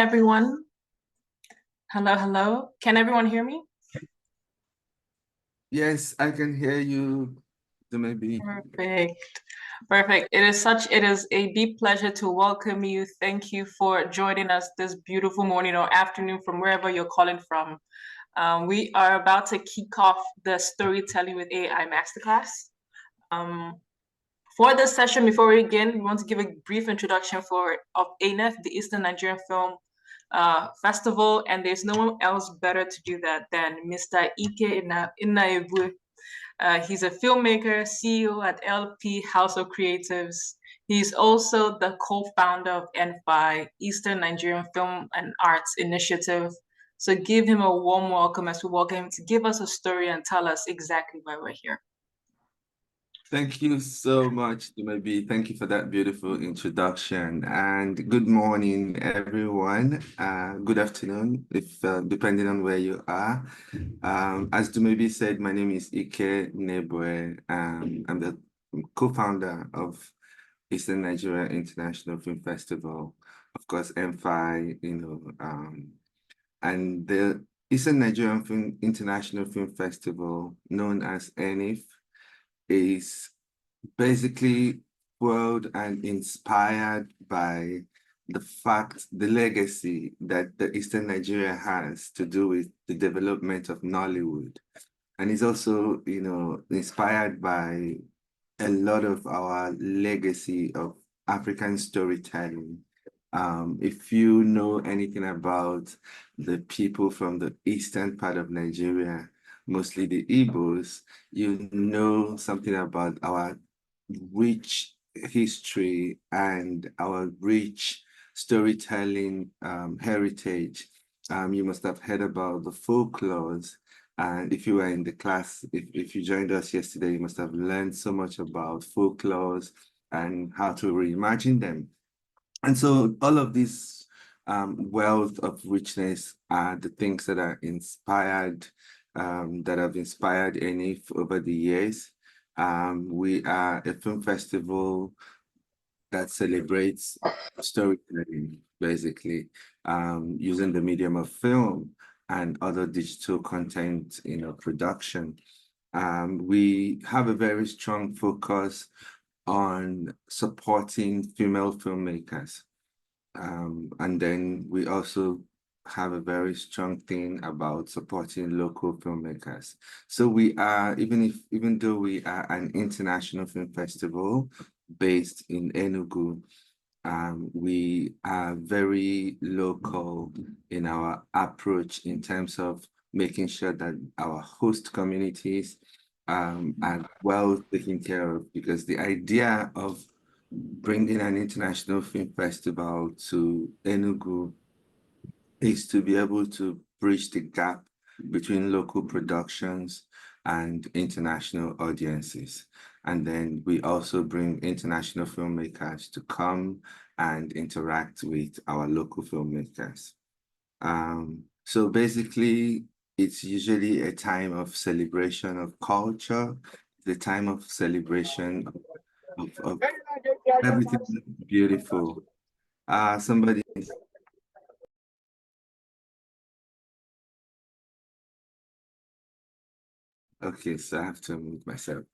Everyone. Hello, hello. Can everyone hear me? Yes, I can hear you. Maybe. Perfect. Perfect. It is a deep pleasure to welcome you. Thank you for joining us this beautiful morning or afternoon from wherever you're calling from. We are about to kick off the Storytelling with AI Masterclass. For this session, before we begin, we want to give a brief introduction of ANEF, the Eastern Nigerian Film Festival, and there's no one else better to do that than Mr. Ike Inaebue. He's a filmmaker, CEO at LP House of Creatives. He's also the co-founder of NFI, Eastern Nigerian Film and Arts Initiative. So give him a warm welcome as we welcome him to give us a story and tell us exactly why we're here. Thank you so much, Dumebi. Thank you for that beautiful introduction. And good morning, everyone. Good afternoon, if depending on where you are. As Dumebi said, my name is Ike Nebwe. I'm the co-founder of Eastern Nigeria International Film Festival, of course, MFI, and the Eastern Nigerian International Film Festival, known as ENIF, is basically fueled and inspired by the legacy that the Eastern Nigeria has to do with the development of Nollywood. And it's also, inspired by a lot of our legacy of African storytelling. If you know anything about the people from the eastern part of Nigeria, mostly the Igbos, you know something about our rich history and our rich storytelling heritage. You must have heard about the folklores. And if you were in the class, if you joined us yesterday, you must have learned so much about folklores and how to reimagine them. And so all of this wealth of richness are the things that are inspired, that have inspired ENIF over the years. We are a film festival that celebrates storytelling, basically, using the medium of film and other digital content, production. We have a very strong focus on supporting female filmmakers. And then we also have a very strong thing about supporting local filmmakers. So we are, even though we are an international film festival based in Enugu, we are very local in our approach in terms of making sure that our host communities are well taken care of, because the idea of bringing an international film festival to Enugu is to be able to bridge the gap between local productions and international audiences. And then we also bring international filmmakers to come and interact with our local filmmakers. So basically, it's usually a time of celebration of culture, the time of celebration of everything beautiful. Somebody. Okay, so I have to mute myself.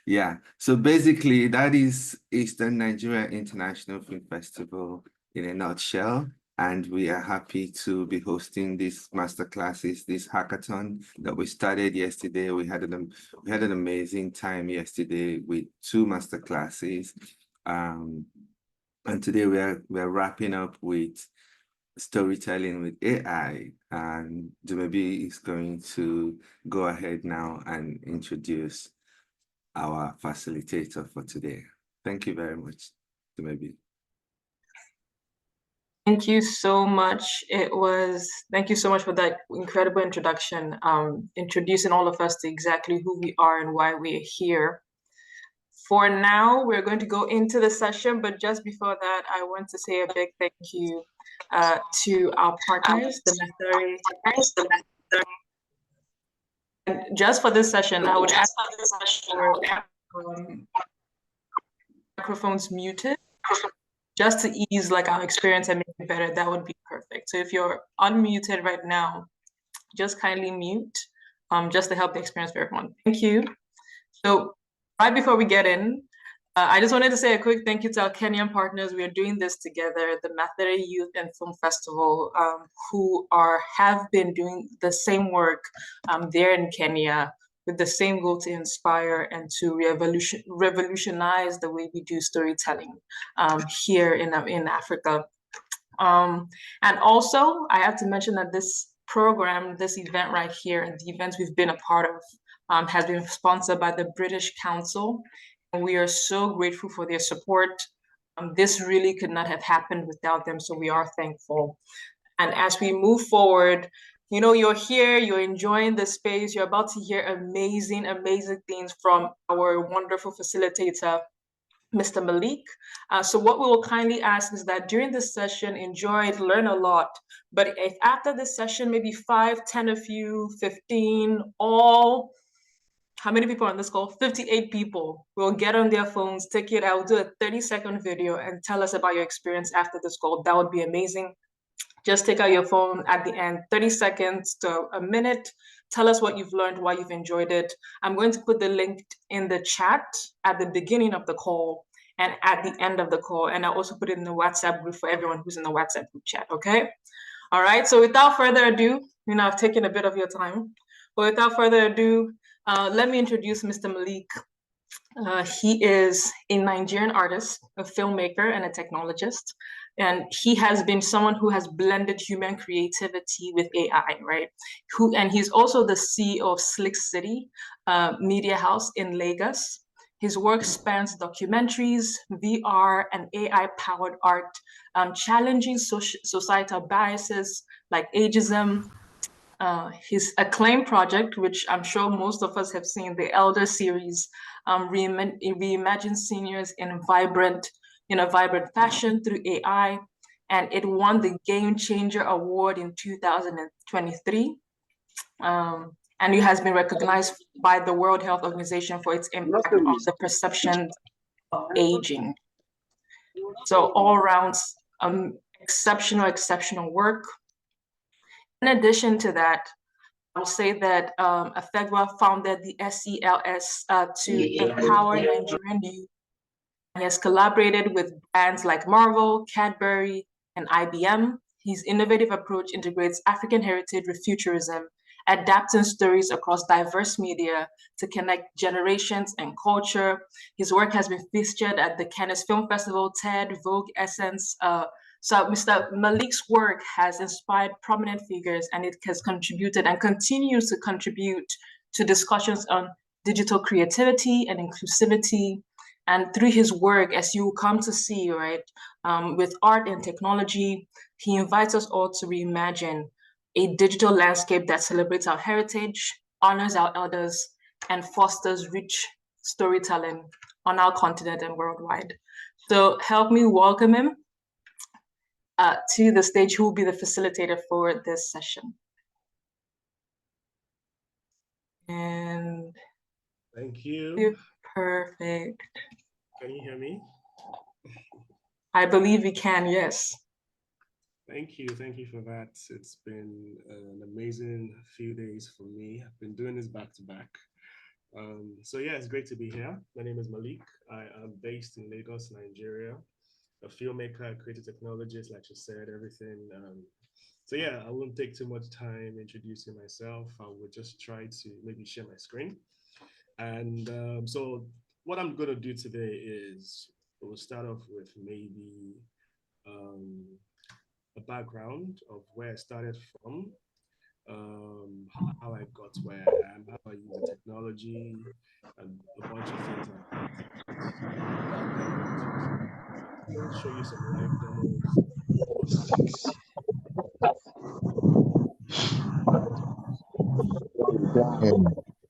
Yeah, so basically that is Eastern Nigeria International Film Festival in a nutshell. And we are happy to be hosting these master classes, this hackathon that we started yesterday. We had an amazing time yesterday with 2 master classes. And today we're wrapping up with storytelling with AI, and Dumebi is going to go ahead now and introduce our facilitator for today. Thank you very much, Dumebi. Thank you so much. Thank you so much for that incredible introduction, introducing all of us to exactly who we are and why we're here. For now, we're going to go into the session, but just before that, I want to say a big thank you to our partners, the necessary. And just for this session, I would ask for microphones muted. just to ease like our experience and make it better, that would be perfect. So if you're unmuted right now, just kindly mute, just to help the experience for everyone. Thank you. So right before we get in, I just wanted to say a quick thank you to our Kenyan partners. We are doing this together, the Mathare Youth and Film Festival, who have been doing the same work there in Kenya with the same goal to inspire and to revolutionize the way we do storytelling here in Africa. And also, I have to mention that this program, this event right here, and the events we've been a part of, has been sponsored by the British Council, and we are so grateful for their support. This really could not have happened without them, so we are thankful. And as we move forward, you know, you're here, you're enjoying the space, you're about to hear amazing, amazing things from our wonderful facilitator, Mr. Malik. So what we will kindly ask is that during this session, enjoy it, learn a lot. But if after this session, maybe 5, 10 of you, 15, all, how many people on this call? 58 people will get on their phones, take it out, do a 30-second video and tell us about your experience after this call. That would be amazing. Just take out your phone at the end, 30 seconds to a minute. Tell us what you've learned, why you've enjoyed it. I'm going to put the link in the chat at the beginning of the call and at the end of the call. And I'll also put it in the WhatsApp group for everyone who's in the WhatsApp group chat, okay? All right, so without further ado, you know, I've taken a bit of your time, but without further ado, let me introduce Mr. Malik. He is a Nigerian artist, a filmmaker, and a technologist. And he has been someone who has blended human creativity with AI, right? And he's also the CEO of Slick City Media House in Lagos. His work spans documentaries, VR, and AI-powered art, challenging societal biases like ageism. His acclaimed project, which I'm sure most of us have seen, the Elder series, reimagines seniors in a vibrant fashion through AI, and it won the Game Changer Award in 2023. And it has been recognized by the World Health Organization for its impact on the perception of aging. So all around, exceptional work. In addition to that, I will say that Afegbua founded the SELS to empower Nigerian youth. He has collaborated with brands like Marvel, Cadbury, and IBM. His innovative approach integrates African heritage with futurism, adapting stories across diverse media to connect generations and culture. His work has been featured at the Cannes Film Festival, TED, Vogue, Essence. So Mr. Malik's work has inspired prominent figures, and it has contributed and continues to contribute to discussions on digital creativity and inclusivity. And through his work, as you come to see, right, with art and technology, he invites us all to reimagine a digital landscape that celebrates our heritage, honors our elders, and fosters rich storytelling on our continent and worldwide. So help me welcome him to the stage, who will be the facilitator for this session. And thank you. Perfect. Can you hear me? I believe we can, yes. Thank you for that. It's been an amazing few days for me. I've been doing this back to back. So yeah, it's great to be here. My name is Malik. I am based in Lagos, Nigeria. A filmmaker, creative technologist, like you said, everything. So yeah, I won't take too much time introducing myself. I will just try to maybe share my screen. And so what I'm going to do today is we'll start off with maybe a background of where I started from, how I got where I am, how I use the technology, and a bunch of things like that. I'll show you some live demos.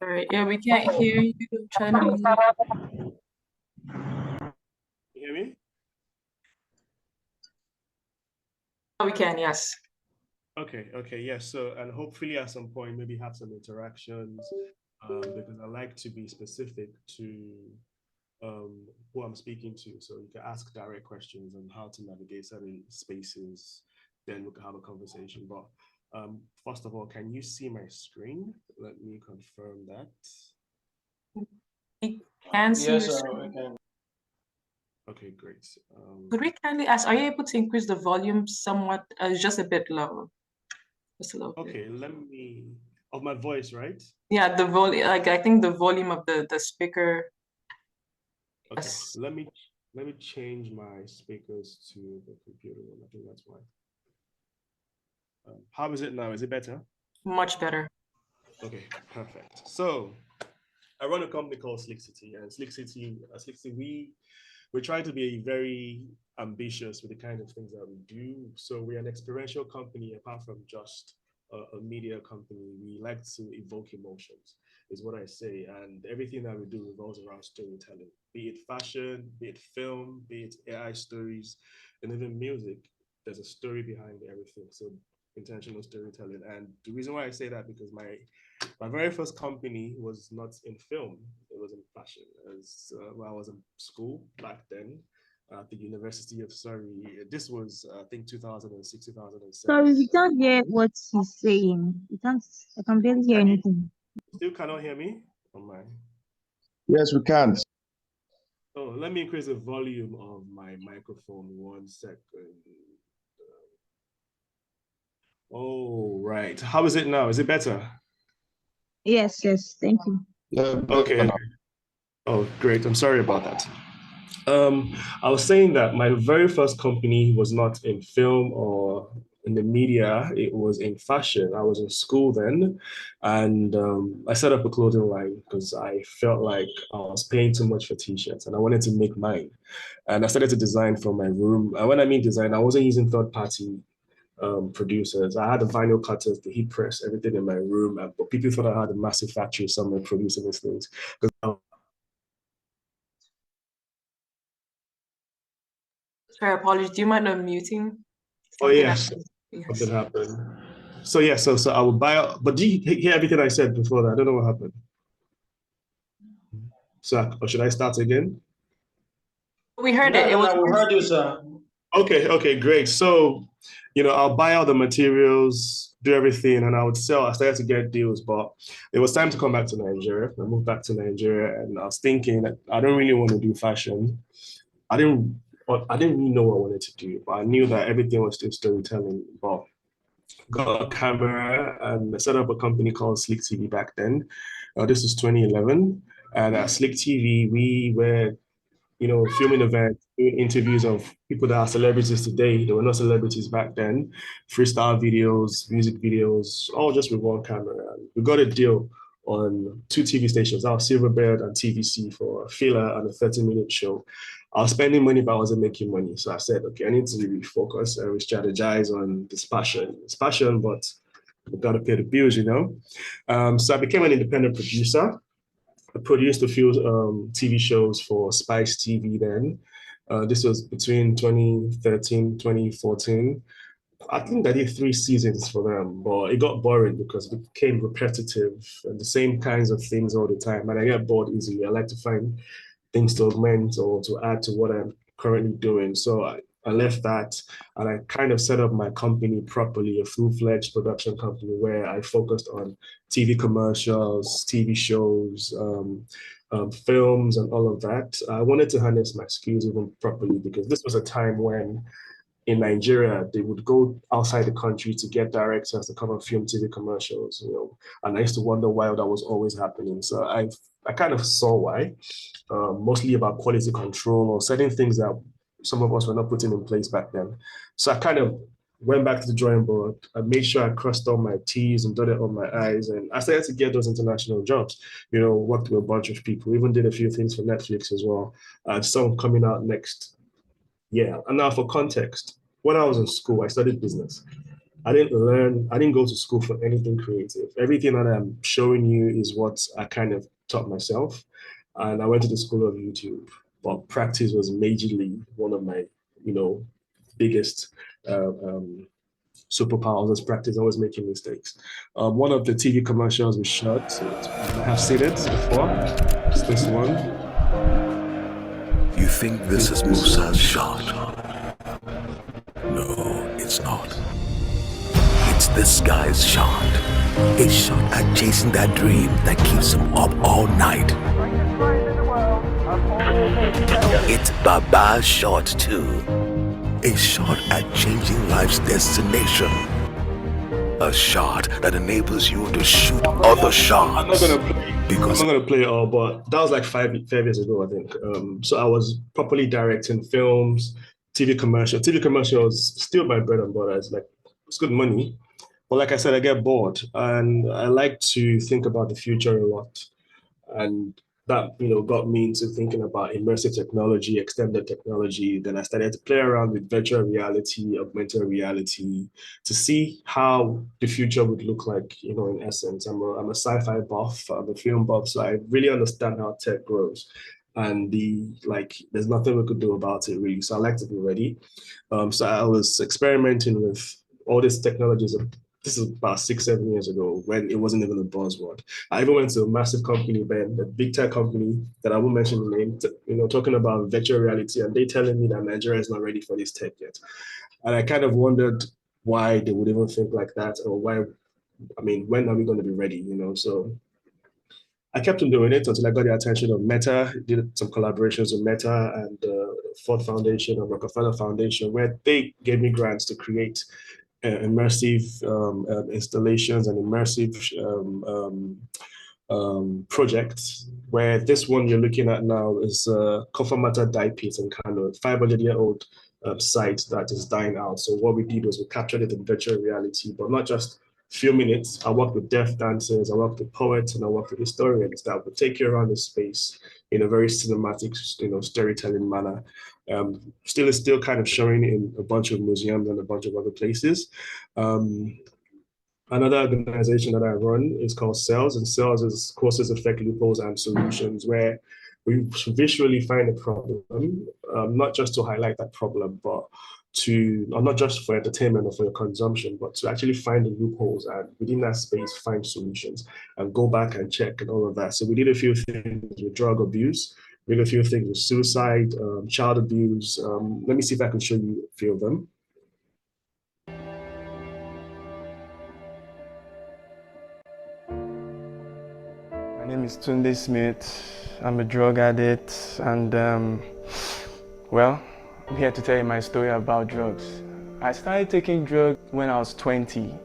All right, yeah, we can't hear you. I'm trying to use it. You hear me? We can, yes. Okay, yes. So, and hopefully at some point, maybe have some interactions because I like to be specific to who I'm speaking to. So you can ask direct questions on how to navigate certain spaces, then we can have a conversation. But first of all, can you see my screen? Let me confirm that. We can see Yes, your sir, we screen. can. Okay, great. Could we kindly ask, are you able to increase the volume somewhat? It's just a bit low. Just a little bit. Okay, let me, of my voice, right? Yeah, the volume, like I think the volume of the speaker. Okay, Yes. let me change my speakers to the computer one. I think that's why. How is it now? Is it better? Much better. Okay, perfect. So I run a company called Slick City, and Slick City, we try to be very ambitious with the kind of things that we do. So we're an experiential company, apart from just a media company. We like to evoke emotions, is what I say, and everything that we do revolves around storytelling, be it fashion, be it film, be it AI stories, and even music. There's a story behind everything. So intentional storytelling, and the reason why I say that because my very first company was not in film, it was in fashion. As when I was in school back then at the University of Surrey. This was, I think, 2006, 2007. Sorry, we can't hear what he's saying. We can't, I can barely hear Can you anything. still cannot hear me? Oh my. Yes, we can. Oh, let me increase the volume of my microphone 1 second. Oh, right. How is it now? Is it better? Yes, yes, thank you. Yeah, Okay. Oh, great. I'm sorry about that. I was saying that my very first company was not in film or in the media, it was in fashion. I was in school then, and I set up a clothing line because I felt like I was paying too much for t-shirts and I wanted to make mine. And I started to design from my room. And when I mean design, I wasn't using third-party producers. I had the vinyl cutters, the heat press, everything in my room. But people thought I had a massive factory somewhere producing these things. Sorry, apologies. Do you mind unmuting? Oh yes, Yes. something happened. So yeah, so I will buy out. But did you hear everything I said before that? I don't know what happened. So, or should I start again? We heard it. It was. We heard you, sir. Okay, great. So, I'll buy all the materials, do everything, and I would sell. I started to get deals, but it was time to come back to Nigeria. I moved back to Nigeria, and I was thinking that I don't really want to do fashion. I didn't really know what I wanted to do, but I knew that everything was still storytelling. But got a camera and I set up a company called Slick TV back then. This was 2011, and at Slick TV we were filming events, doing interviews of people that are celebrities today. They were not celebrities back then. Freestyle videos, music videos, all just with one camera. And we got a deal on 2 TV stations, our Silverbird and TVC, for a filler and a 30-minute show. I was spending money, but I wasn't making money. So I said, okay, I need to really focus and re-strategize on this passion. It's passion, but we've got to pay the bills, So I became an independent producer. I produced a few TV shows for Spice TV then. This was between 2013, 2014. I think I did 3 seasons for them, but it got boring because it became repetitive and the same kinds of things all the time. And I get bored easily. I like to find things to augment or to add to what I'm currently doing. So I left that and I kind of set up my company properly, a full-fledged production company where I focused on TV commercials, TV shows, films, and all of that. I wanted to harness my skills even properly because this was a time when in Nigeria, they would go outside the country to get directors to come and film TV commercials, and I used to wonder why that was always happening. So I kind of saw why, mostly about quality control or certain things that some of us were not putting in place back then. So I kind of went back to the drawing board. I made sure I crossed all my T's and dotted all my I's, and I started to get those international jobs. Worked with a bunch of people, even did a few things for Netflix as well. Some coming out next. Yeah, and now for context, when I was in school, I studied business. I didn't go to school for anything creative. Everything that I'm showing you is what I kind of taught myself. And I went to the school of YouTube, but practice was majorly one of my, biggest superpowers as practice, always making mistakes. One of the TV commercials we shot, you might have seen it before, it's this one. think this is Musa's shot? No, it's not. It's this guy's shot. A shot at chasing that dream that keeps him up all night. It's Baba's shot too. A shot at changing life's destination. A shot that enables you to shoot other shots. I'm not gonna play it all, but that was like five years ago, I think. So I was properly directing films, TV commercial. TV commercial was still my bread and butter. It's good money. But like I said, I get bored and I like to think about the future a lot. And that, got me into thinking about immersive technology, extended technology. Then I started to play around with virtual reality, augmented reality, to see how the future would look like, in essence. I'm a sci-fi buff, I'm a film buff, so I really understand how tech grows. And there's nothing we could do about it really. So I like to be ready. So I was experimenting with all these technologies. This is about 6-7 years ago when it wasn't even a buzzword. I even went to a massive company, Ben, a big tech company that I won't mention the name, talking about virtual reality, and they telling me that Nigeria is not ready for this tech yet. And I kind of wondered why they would even think like that, or when are we going to be ready, So I kept on doing it until I got the attention of Meta, did some collaborations with Meta and Ford Foundation and Rockefeller Foundation, where they gave me grants to create immersive installations and immersive projects, where this one you're looking at now is Kofamata Dye Pit in Kano, a 500-year-old site that is dying out. So what we did was we captured it in virtual reality, but not just filming it. I worked with deaf dancers, I worked with poets, and I worked with historians that would take you around the space in a very cinematic, storytelling manner. Still kind of showing in a bunch of museums and a bunch of other places. Another organization that I run is called CELS, and CELS is Causes, Effect, Loopholes, and Solutions, where we visually find a problem, not just to highlight that problem, but not just for entertainment or for your consumption, but to actually find the loopholes and within that space find solutions and go back and check and all of that. So we did a few things with drug abuse, we did a few things with suicide, child abuse. Let me see if I can show you a few of them. My name is Tunde Smith. I'm a drug addict, and I'm here to tell you my story about drugs. I started taking drugs when I was 20.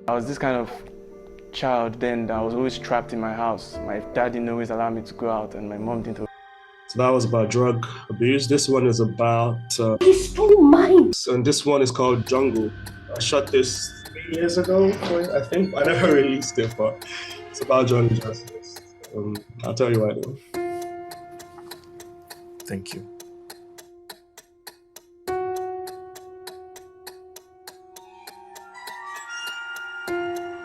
I was this kind of child then that I was always trapped in my house. My dad didn't always allow me to go out, and my mom didn't. So that was about drug abuse. This one is about... He stole mine! And this one is called Jungle. I shot this 3 years ago, I think. I never released it, but it's about jungle justice. I'll tell you why though. Thank you.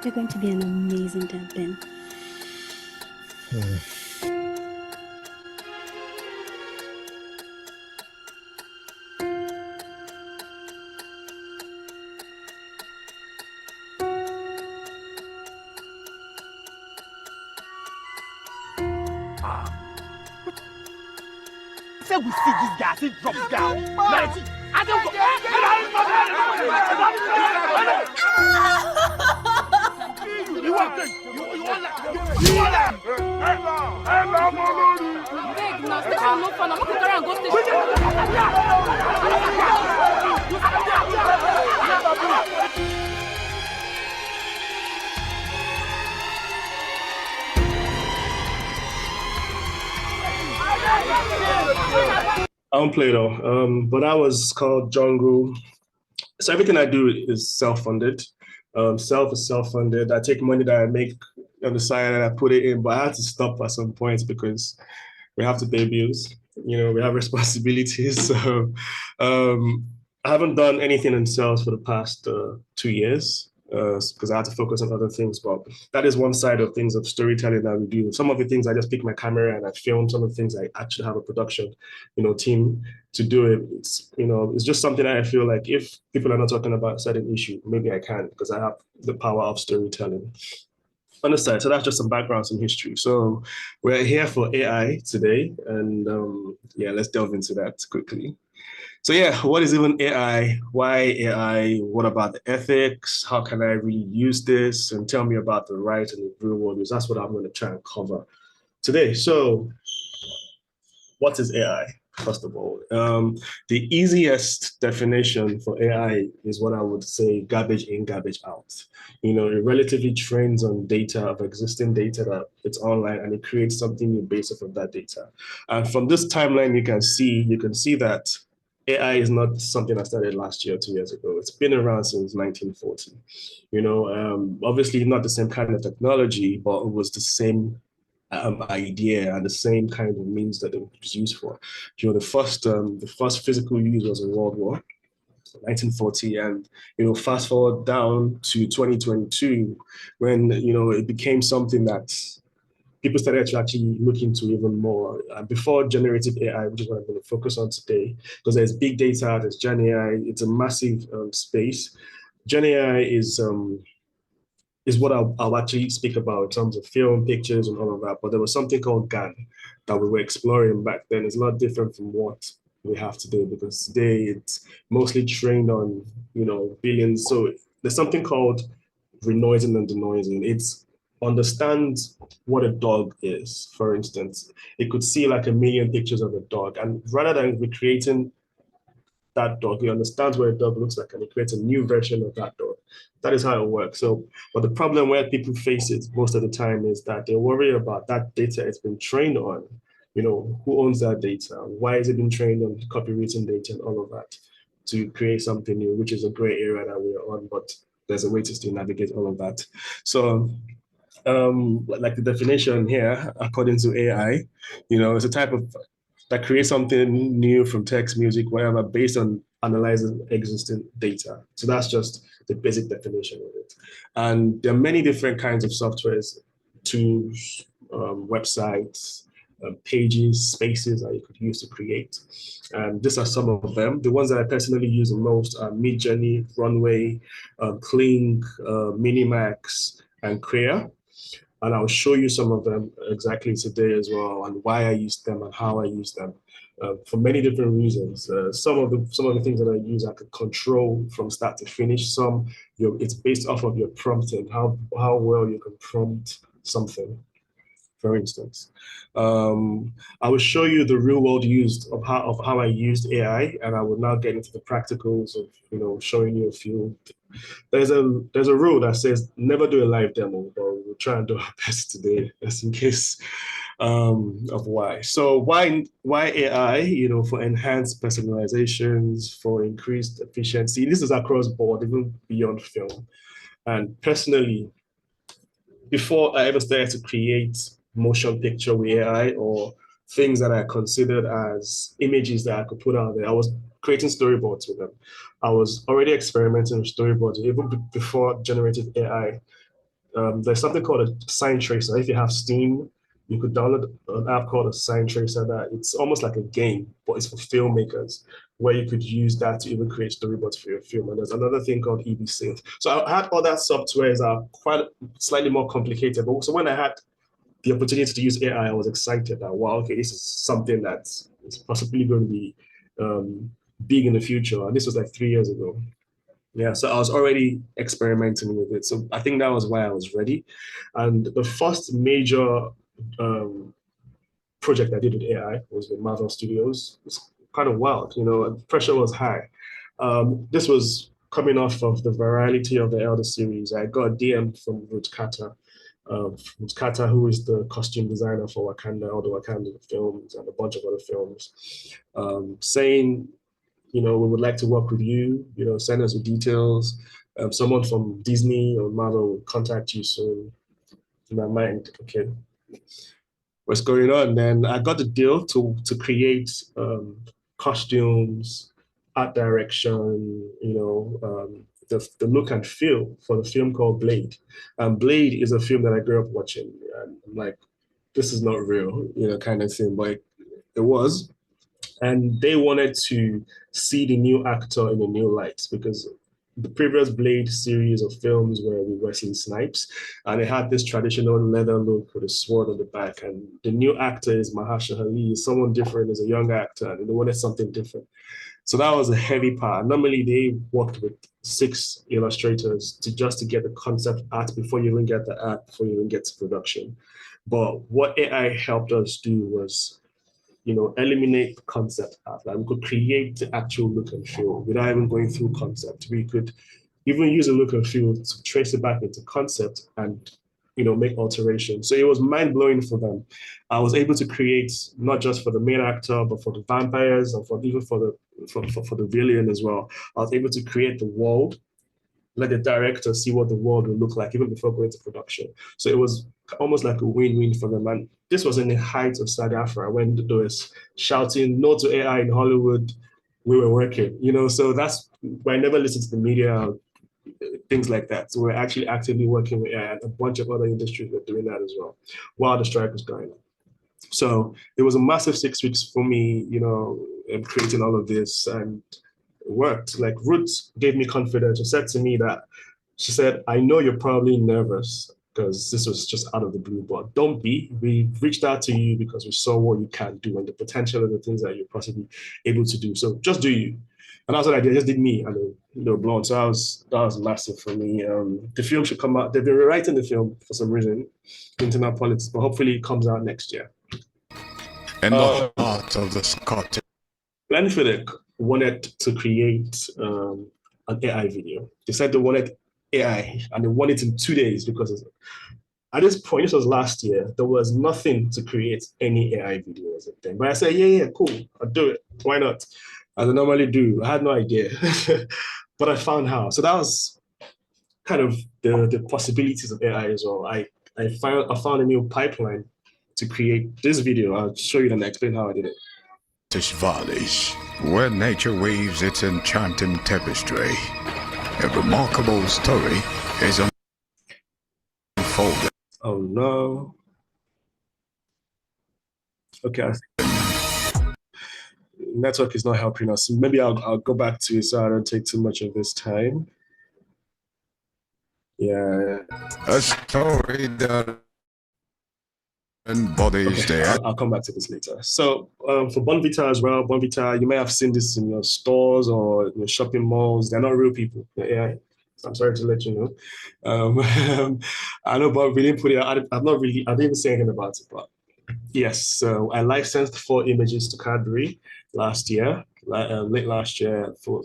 You're going to be an amazing dad, Ben. Say we see this guy, see drop down. I don't go. You want that? You want that? You want that? Beg, now station no fun. I'm not going to carry and go station. I don't play though, but that was called Jungle. So everything I do is self-funded. Self is self-funded. I take money that I make on the side and I put it in, but I had to stop at some point because we have to pay bills. We have responsibilities. So I haven't done anything in sales for the past 2 years because I had to focus on other things. But that is one side of things of storytelling that we do. Some of the things I just pick my camera and I film. Some of the things I actually have a production, team to do it. It's just something that I feel like if people are not talking about a certain issue, maybe I can because I have the power of storytelling. Understand. So that's just some background, some history. So we're here for AI today, and yeah, let's delve into that quickly. So yeah, what is even AI? Why AI? What about the ethics? How can I really use this? And tell me about the right and the real world use. That's what I'm going to try and cover today. So what is AI? First of all, the easiest definition for AI is what I would say: garbage in, garbage out. You know, it relatively trains on data of existing data that it's online, and it creates something new based off of that data. And from this timeline, you can see that AI is not something that started last year, 2 years ago. It's been around since 1940. You know, obviously not the same kind of technology, but it was the same idea and the same kind of means that it was used for. You know, the first physical use was in World War, 1940, and fast forward down to 2022, when it became something that people started to actually look into even more. Before generative AI, which is what I'm going to focus on today, because there's big data, there's Gen AI, it's a massive space. Gen AI is what I'll actually speak about in terms of film, pictures, and all of that. But there was something called GAN that we were exploring back then. It's not different from what we have today, because today it's mostly trained on, billions. So there's something called renoising and denoising. It's understands what a dog is, for instance. It could see like a million pictures of a dog, and rather than recreating that dog, it understands what a dog looks like, and it creates a new version of that dog. That is how it works. So, but the problem where people face it most of the time is that they worry about that data it's been trained on. Who owns that data? Why is it being trained on copywritten data and all of that to create something new, which is a gray area that we're on, but there's a way to still navigate all of that. So like the definition here, according to AI, it's a type of that creates something new from text, music, whatever, based on analyzing existing data. So that's just the basic definition of it. And there are many different kinds of softwares, tools, websites, pages, spaces that you could use to create. And these are some of them. The ones that I personally use the most are Midjourney, Runway, Kling, Minimax, and Crea. And I'll show you some of them exactly today as well, and why I use them and how I use them for many different reasons. Some of the things that I use I could control from start to finish. Some it's based off of your prompting, how well you can prompt something. For instance, I will show you the real world use of how I used AI, and I will now get into the practicals of showing you a few. There's a rule that says never do a live demo, but we'll try and do our best today, just in case of why. So why AI? For enhanced personalizations, for increased efficiency. This is across board, even beyond film. And personally, before I ever started to create motion picture with AI or things that I considered as images that I could put out there, I was creating storyboards with them. I was already experimenting with storyboards even before generative AI. There's something called a sign tracer. If you have Steam, you could download an app called a sign tracer that it's almost like a game, but it's for filmmakers, where you could use that to even create storyboards for your film. And there's another thing called EB Synth. So I had other softwares that are quite slightly more complicated. But so when I had the opportunity to use AI, I was excited that, wow, okay, this is something that's possibly going to be big in the future. And this was like 3 years ago. Yeah, so I was already experimenting with it. So I think that was why I was ready. And the first major project I did with AI was with Marvel Studios. It's kind of wild, the pressure was high. This was coming off of the virality of the Elder series. I got a DM from Ruth Carter, who is the costume designer for Wakanda, all the Wakanda films and a bunch of other films, saying, we would like to work with you, send us the details. Someone from Disney or Marvel will contact you soon. In my mind, okay, what's going on? Then I got the deal to create costumes, art direction, the look and feel for the film called Blade. Blade is a film that I grew up watching, and I'm like, this is not real, kind of thing, but it was. And they wanted to see the new actor in a new light, because the previous Blade series of films were with Wesley Snipes, and it had this traditional leather look with a sword on the back. And the new actor is Mahershala Ali, someone different, as a young actor, and they wanted something different. So that was a heavy part. Normally, they worked with 6 illustrators to get the concept art before you even get the art, before you even get to production. But what AI helped us do was, eliminate concept art. Like we could create the actual look and feel without even going through concept. We could even use a look and feel to trace it back into concept and make alterations. So it was mind blowing for them. I was able to create not just for the main actor, but for the vampires and even for the villain as well. I was able to create the world, let the director see what the world will look like even before going to production. So it was almost like a win-win for them. And this was in the height of SAG-AFTRA when there was shouting no to AI in Hollywood. We were working, so that's why I never listened to the media, things like that. So we're actually actively working with AI, and a bunch of other industries were doing that as well while the strike was going on. So it was a massive 6 weeks for me, creating all of this, and it worked. Like Ruth gave me confidence. She said, I know you're probably nervous because this was just out of the blue, but don't be. We reached out to you because we saw what you can do and the potential of the things that you're possibly able to do. So just do you. And that's what I did. I just did me, and blown. So that was massive for me. The film should come out. They've been rewriting the film for some reason, internal politics, but hopefully it comes out next year. And the heart of the Scottish. Glenfiddich wanted to create an AI video. They said they wanted AI, and they wanted it in 2 days because at this point, this was last year, there was nothing to create any AI videos. But I said, yeah, cool, I'll do it. Why not? As I normally do. I had no idea, but I found how. So that was kind of the possibilities of AI as well. I found a new pipeline to create this video. I'll show you and explain how I did it. Valleys, where nature weaves its enchanting tapestry. A remarkable story is unfolded. Oh no. Okay. Network is not helping us. Maybe I'll go back to it so I don't take too much of this time. Yeah. A story that embodies the... I'll come back to this later. So for Bonvita as well, Bonvita, you may have seen this in your stores or in your shopping malls. They're not real people. They're AI. I'm sorry to let you know. I know, but we didn't put it out. I didn't even say anything about it, but yes. So I licensed 4 images to Cadbury last year, late last year for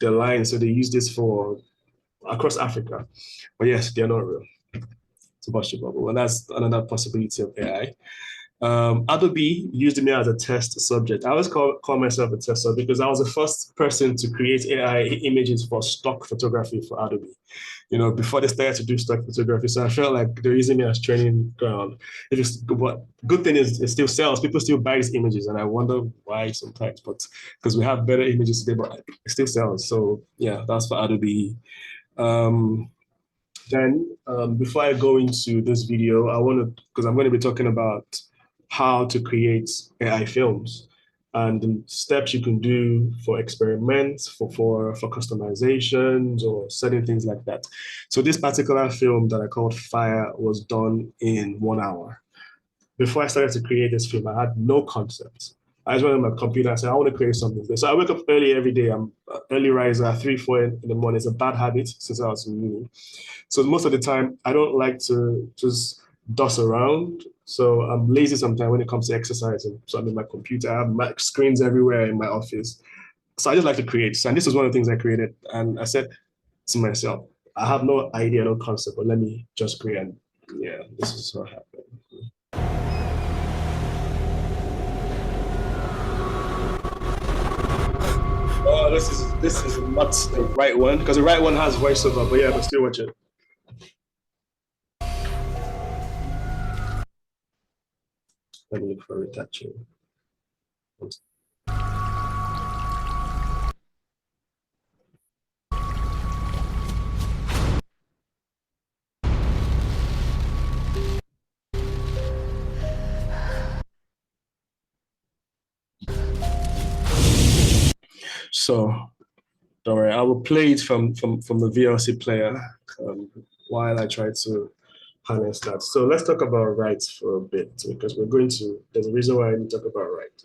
the line. So they use this for across Africa. But yes, they're not real. To bust your bubble. And that's another possibility of AI. Adobe used me as a test subject. I always call myself a test subject because I was the first person to create AI images for stock photography for Adobe, before they started to do stock photography. So I felt like they're using me as training ground. But good thing is it still sells. People still buy these images, and I wonder why sometimes, but because we have better images today, but it still sells. So yeah, that's for Adobe. Then before I go into this video, because I'm going to be talking about how to create AI films and the steps you can do for experiments, for customizations or certain things like that. So this particular film that I called Fire was done in 1 hour. Before I started to create this film, I had no concept. I just went on my computer and said, I want to create something. So I wake up early every day. I'm an early riser, 3, 4 in the morning. It's a bad habit since I was in uni. So most of the time, I don't like to just doss around. So I'm lazy sometimes when it comes to exercising. So I'm in my computer, I have screens everywhere in my office. So I just like to create. And this is one of the things I created. And I said to myself, I have no idea, no concept, but let me just create. And yeah, this is what happened. Oh, this is not the right one, because the right one has voiceover, but yeah, but still watch it. Let me look for retouching. So Don't worry, I will play it from the VLC player while I try to harness that. So let's talk about rights for a bit, because there's a reason why I need to talk about rights.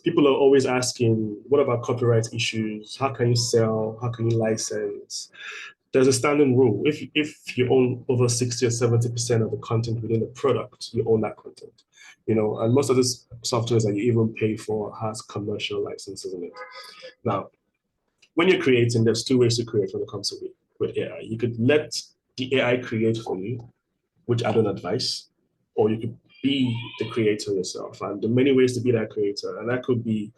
People are always asking, what about copyright issues? How can you sell? How can you license? There's a standing rule. If you own over 60 or 70% of the content within a product, you own that content. And most of these softwares that you even pay for has commercial licenses in it. Now, when you're creating, there's two ways to create when it comes to with AI. You could let the AI create for you, which I don't advise, or you could be the creator yourself. And there are many ways to be that creator, and that could be,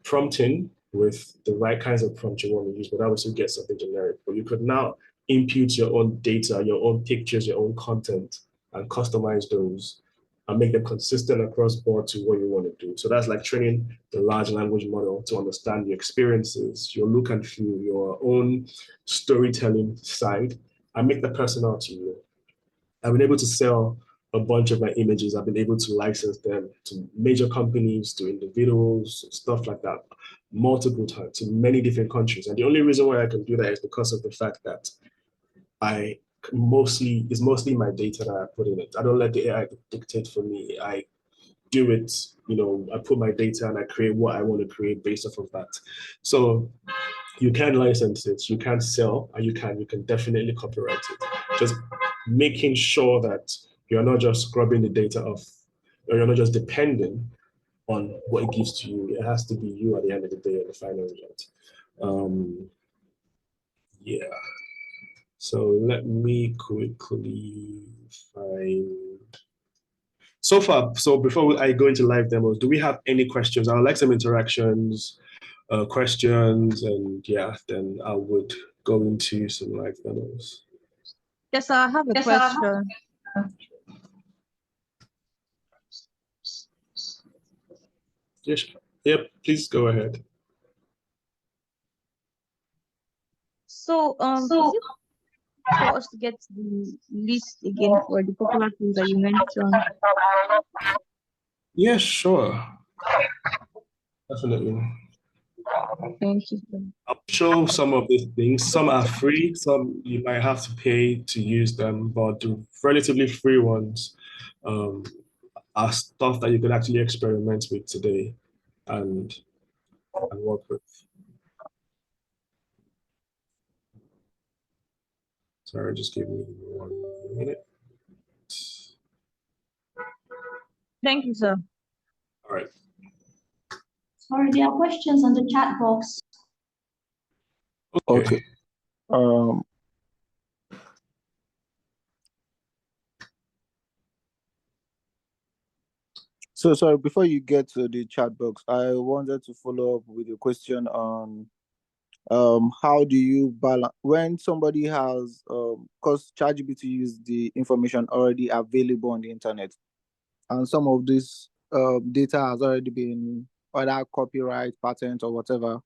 prompting with the right kinds of prompt you want to use, but that would still get something generic. But you could now impute your own data, your own pictures, your own content, and customize those and make them consistent across board to what you want to do. So that's like training the large language model to understand your experiences, your look and feel, your own storytelling side, and make that personal to you. I've been able to sell a bunch of my images. I've been able to license them to major companies, to individuals, stuff like that, multiple times to many different countries. And the only reason why I can do that is because of the fact that it's mostly my data that I put in it. I don't let the AI dictate for me. I do it, I put my data and I create what I want to create based off of that. So you can license it, you can sell, and you can definitely copyright it. Just making sure that you're not just scrubbing the data off, or you're not just depending on what it gives to you. It has to be you at the end of the day at the final result. Yeah. So let me quickly find. So before I go into live demos, do we have any questions? I would like some interactions, questions, and yeah, then I would go into some live demos. Yes, I have a question. Yes. Yep, please go ahead. So, is it for us to get the list again for the popular tools that you mentioned? Yes, sure. Definitely. Thank you. I'll show some of these things. Some are free, some you might have to pay to use them, but the relatively free ones are stuff that you can actually experiment with today and work with. Sorry, just give me 1 minute. Thank you, sir. All right. Sorry, there are questions on the chat box. Okay. So sorry, before you get to the chat box, I wanted to follow up with a question on how do you balance when somebody has because ChatGPT use the information already available on the internet, and some of this data has already been either copyright, patent, or whatever.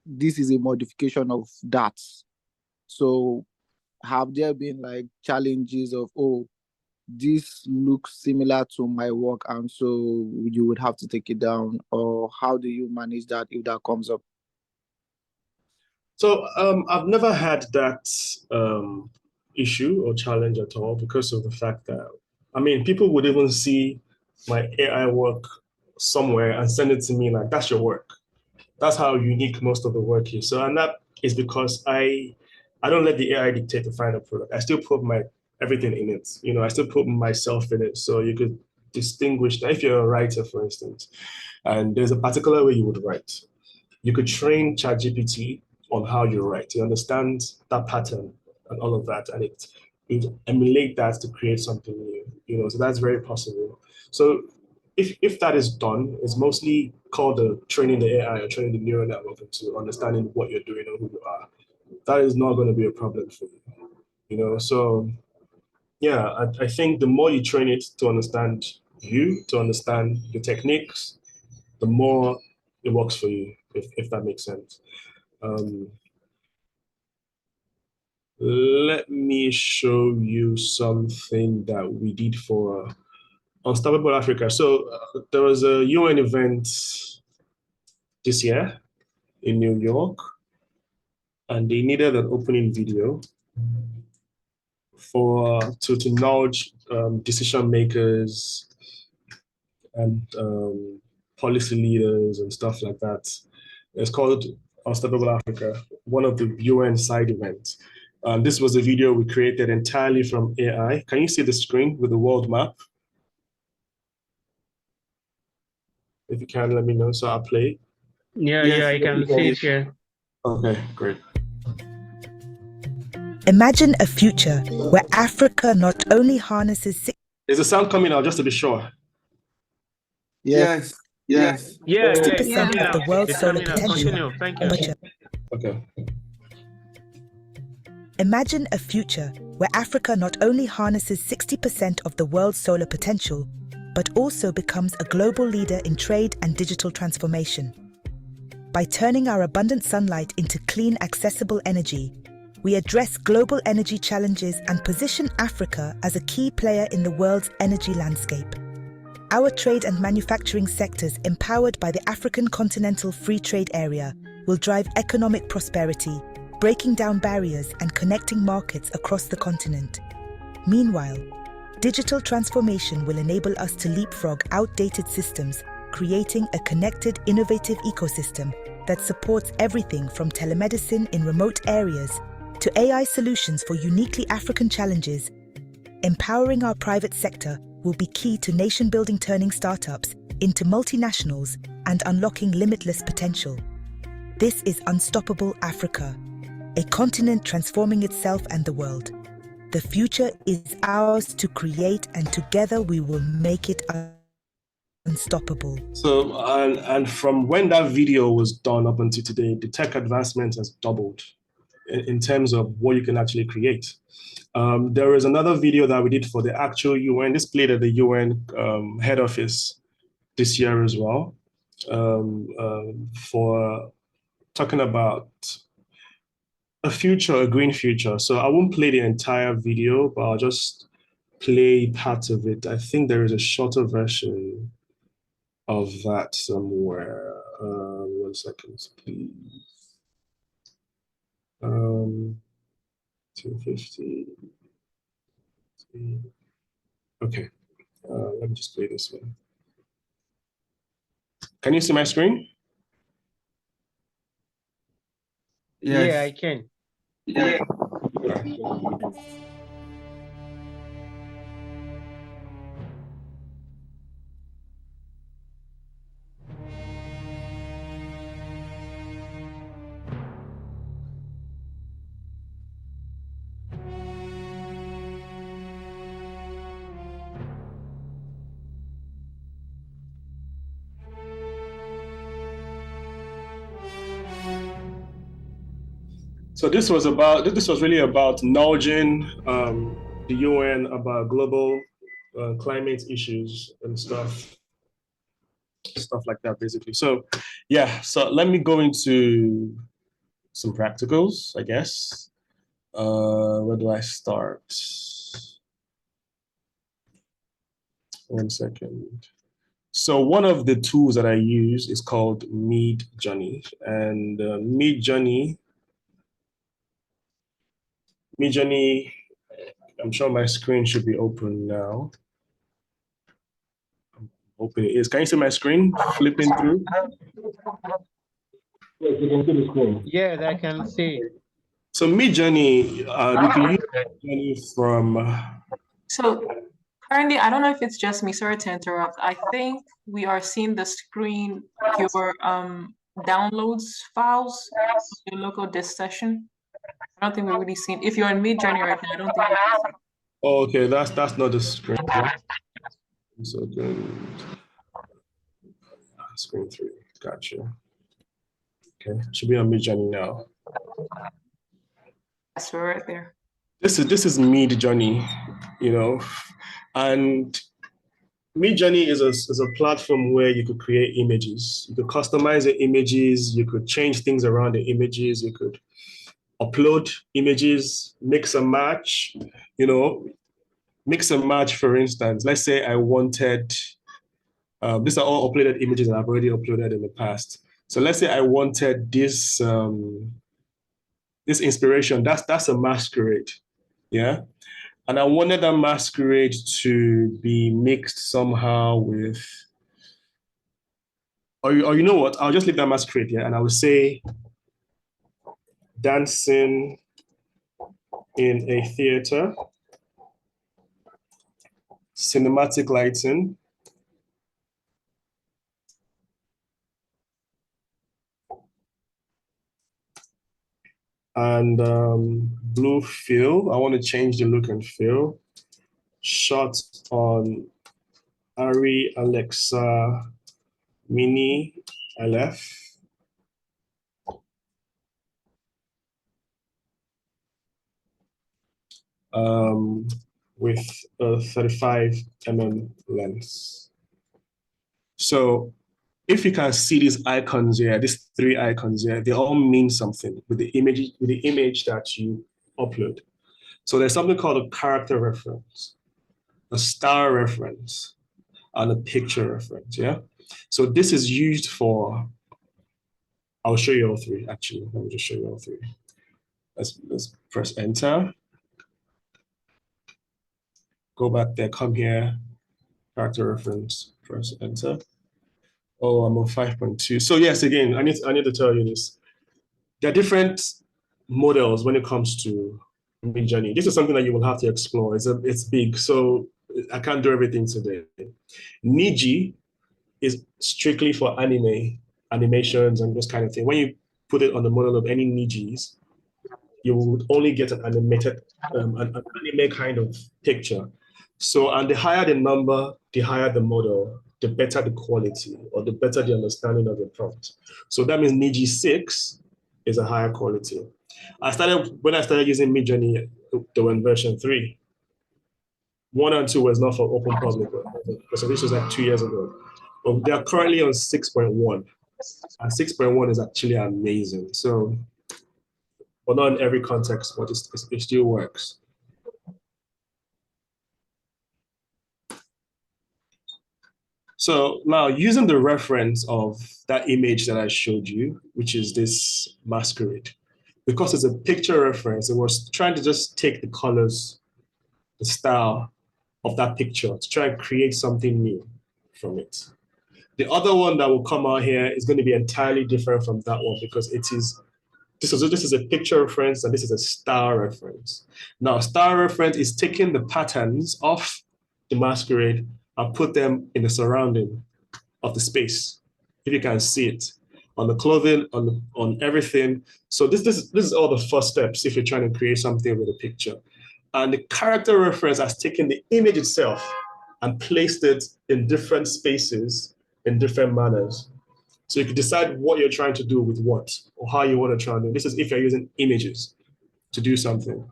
This is a modification of that. So have there been like challenges of, oh, this looks similar to my work, and so you would have to take it down? Or how do you manage that if that comes up? So I've never had that issue or challenge at all, because of the fact that, people would even see my AI work somewhere and send it to me like, that's your work. That's how unique most of the work is. So, and that is because I don't let the AI dictate the final product. I still put everything in it. I still put myself in it. So you could distinguish that if you're a writer, for instance, and there's a particular way you would write. You could train ChatGPT on how you write. You understand that pattern and all of that, and it emulate that to create something new. So that's very possible. So if that is done, it's mostly called training the AI or training the neural network into understanding what you're doing or who you are. That is not going to be a problem for you. So yeah, I think the more you train it to understand you, to understand the techniques, the more it works for you, if that makes sense. Let me show you something that we did for Unstoppable Africa. So there was a UN event this year in New York, and they needed an opening video to nudge decision makers and policy leaders and stuff like that. It's called Unstoppable Africa, one of the UN side events. This was a video we created entirely from AI. Can you see the screen with the world map? If you can, let me know, so I'll play. Yeah, I can see it here. Okay, great. Imagine a future where Africa not only harnesses... Is the sound coming out, just to be sure? Yes. 60% of the world's solar potential. Thank you. Okay. Imagine a future where Africa not only harnesses 60% of the world's solar potential, but also becomes a global leader in trade and digital transformation. By turning our abundant sunlight into clean, accessible energy, we address global energy challenges and position Africa as a key player in the world's energy landscape. Our trade and manufacturing sectors, empowered by the African Continental Free Trade Area, will drive economic prosperity, breaking down barriers and connecting markets across the continent. Meanwhile, digital transformation will enable us to leapfrog outdated systems, creating a connected, innovative ecosystem that supports everything from telemedicine in remote areas to AI solutions for uniquely African challenges. Empowering our private sector will be key to nation-building, turning startups into multinationals and unlocking limitless potential. This is Unstoppable Africa, a continent transforming itself and the world. The future is ours to create, and together we will make it unstoppable. So, and from when that video was done up until today, the tech advancement has doubled in terms of what you can actually create. There is another video that we did for the actual UN, this played at the UN head office this year as well, for talking about a green future. So I won't play the entire video, but I'll just play part of it. I think there is a shorter version of that somewhere. 1 second, please. 250. Okay, let me just play this one. Can you see my screen? Yes. Yeah, I can. Yeah. So this was really about nudging the UN about global climate issues and stuff like that, basically. So yeah, so let me go into some practicals, I guess. Where do I start? 1 second. So one of the tools that I use is called Midjourney, and Midjourney, I'm sure my screen should be open now. I'm hoping it is. Can you see my screen flipping through? Yes, you can see the screen. Yeah, I can see. So Midjourney, you can use Midjourney from... So currently, I don't know if it's just me, sorry to interrupt. I think we are seeing the screen, your downloads files, your local disk session. I don't think we're really seeing. If you're in Midjourney right now, I don't think. Oh, okay, that's not the screen. So good. Screen 3. Gotcha. Okay, should be on Midjourney now. Yes, we're right there. This is Midjourney, you know, and Midjourney is a platform where you could create images. You could customize the images. You could change things around the images. You could upload images, mix and match, you know, mix and match, for instance. Let's say I wanted, these are all uploaded images that I've already uploaded in the past. So let's say I wanted this this inspiration. That's a masquerade, yeah. And I wanted that masquerade to be mixed somehow with, or you know what? I'll just leave that masquerade, yeah, and I will say dancing in a theater, cinematic lighting, and blue fill. I want to change the look and feel. Shot on Ari Alexa Mini LF. With a 35mm lens. So if you can see these icons here, these 3 icons here, they all mean something with the image that you upload. So there's something called a character reference, a star reference, and a picture reference, yeah? So this is used for, I'll show you all 3, actually. Let me just show you all 3. Let's press enter. Go back there, come here, character reference, press enter. Oh, I'm on 5.2. So yes, again, I need to tell you this. There are different models when it comes to Midjourney. This is something that you will have to explore. It's big, so I can't do everything today. Niji is strictly for animations and this kind of thing. When you put it on the model of any Nijis, you would only get an animated, an anime kind of picture. So, and the higher the number, the higher the model, the better the quality, or the better the understanding of the prompt. So that means Niji 6 is a higher quality. When I started using Midjourney, they were in version 3. 1 and 2 was not for open public, so this was like 2 years ago. But they are currently on 6.1, and 6.1 is actually amazing. So, but not in every context, but it still works. So now, using the reference of that image that I showed you, which is this masquerade, because it's a picture reference, it was trying to just take the colors, the style of that picture to try and create something new from it. The other one that will come out here is going to be entirely different from that one because this is a picture reference and this is a star reference. Now, star reference is taking the patterns of the masquerade and put them in the surrounding of the space. If you can see it on the clothing, on everything. So this is all the first steps if you're trying to create something with a picture. And the character reference has taken the image itself and placed it in different spaces in different manners. So you can decide what you're trying to do with what, or how you want to try and do. This is if you're using images to do something.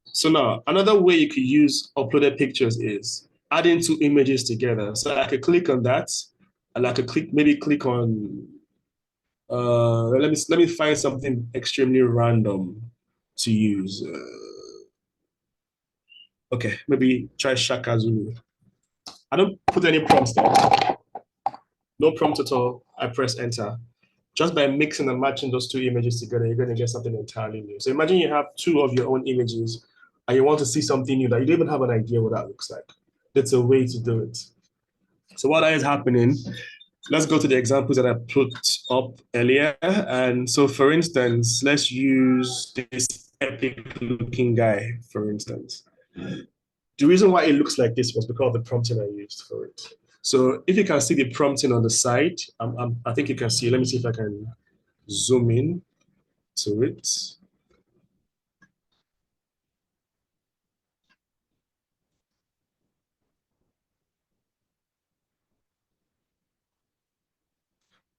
So now, another way you could use uploaded pictures is adding 2 images together. So I could click on that, and I could click on, let me find something extremely random to use. Okay, maybe try Shaka Zulu. I don't put any prompts there. No prompt at all. I press enter. Just by mixing and matching those 2 images together, you're going to get something entirely new. So imagine you have 2 of your own images and you want to see something new that you don't even have an idea what that looks like. That's a way to do it. So what is happening, let's go to the examples that I put up earlier. And so for instance, let's use this epic looking guy, for instance. The reason why it looks like this was because of the prompting I used for it. So if you can see the prompting on the side, I think you can see, let me see if I can zoom in to it.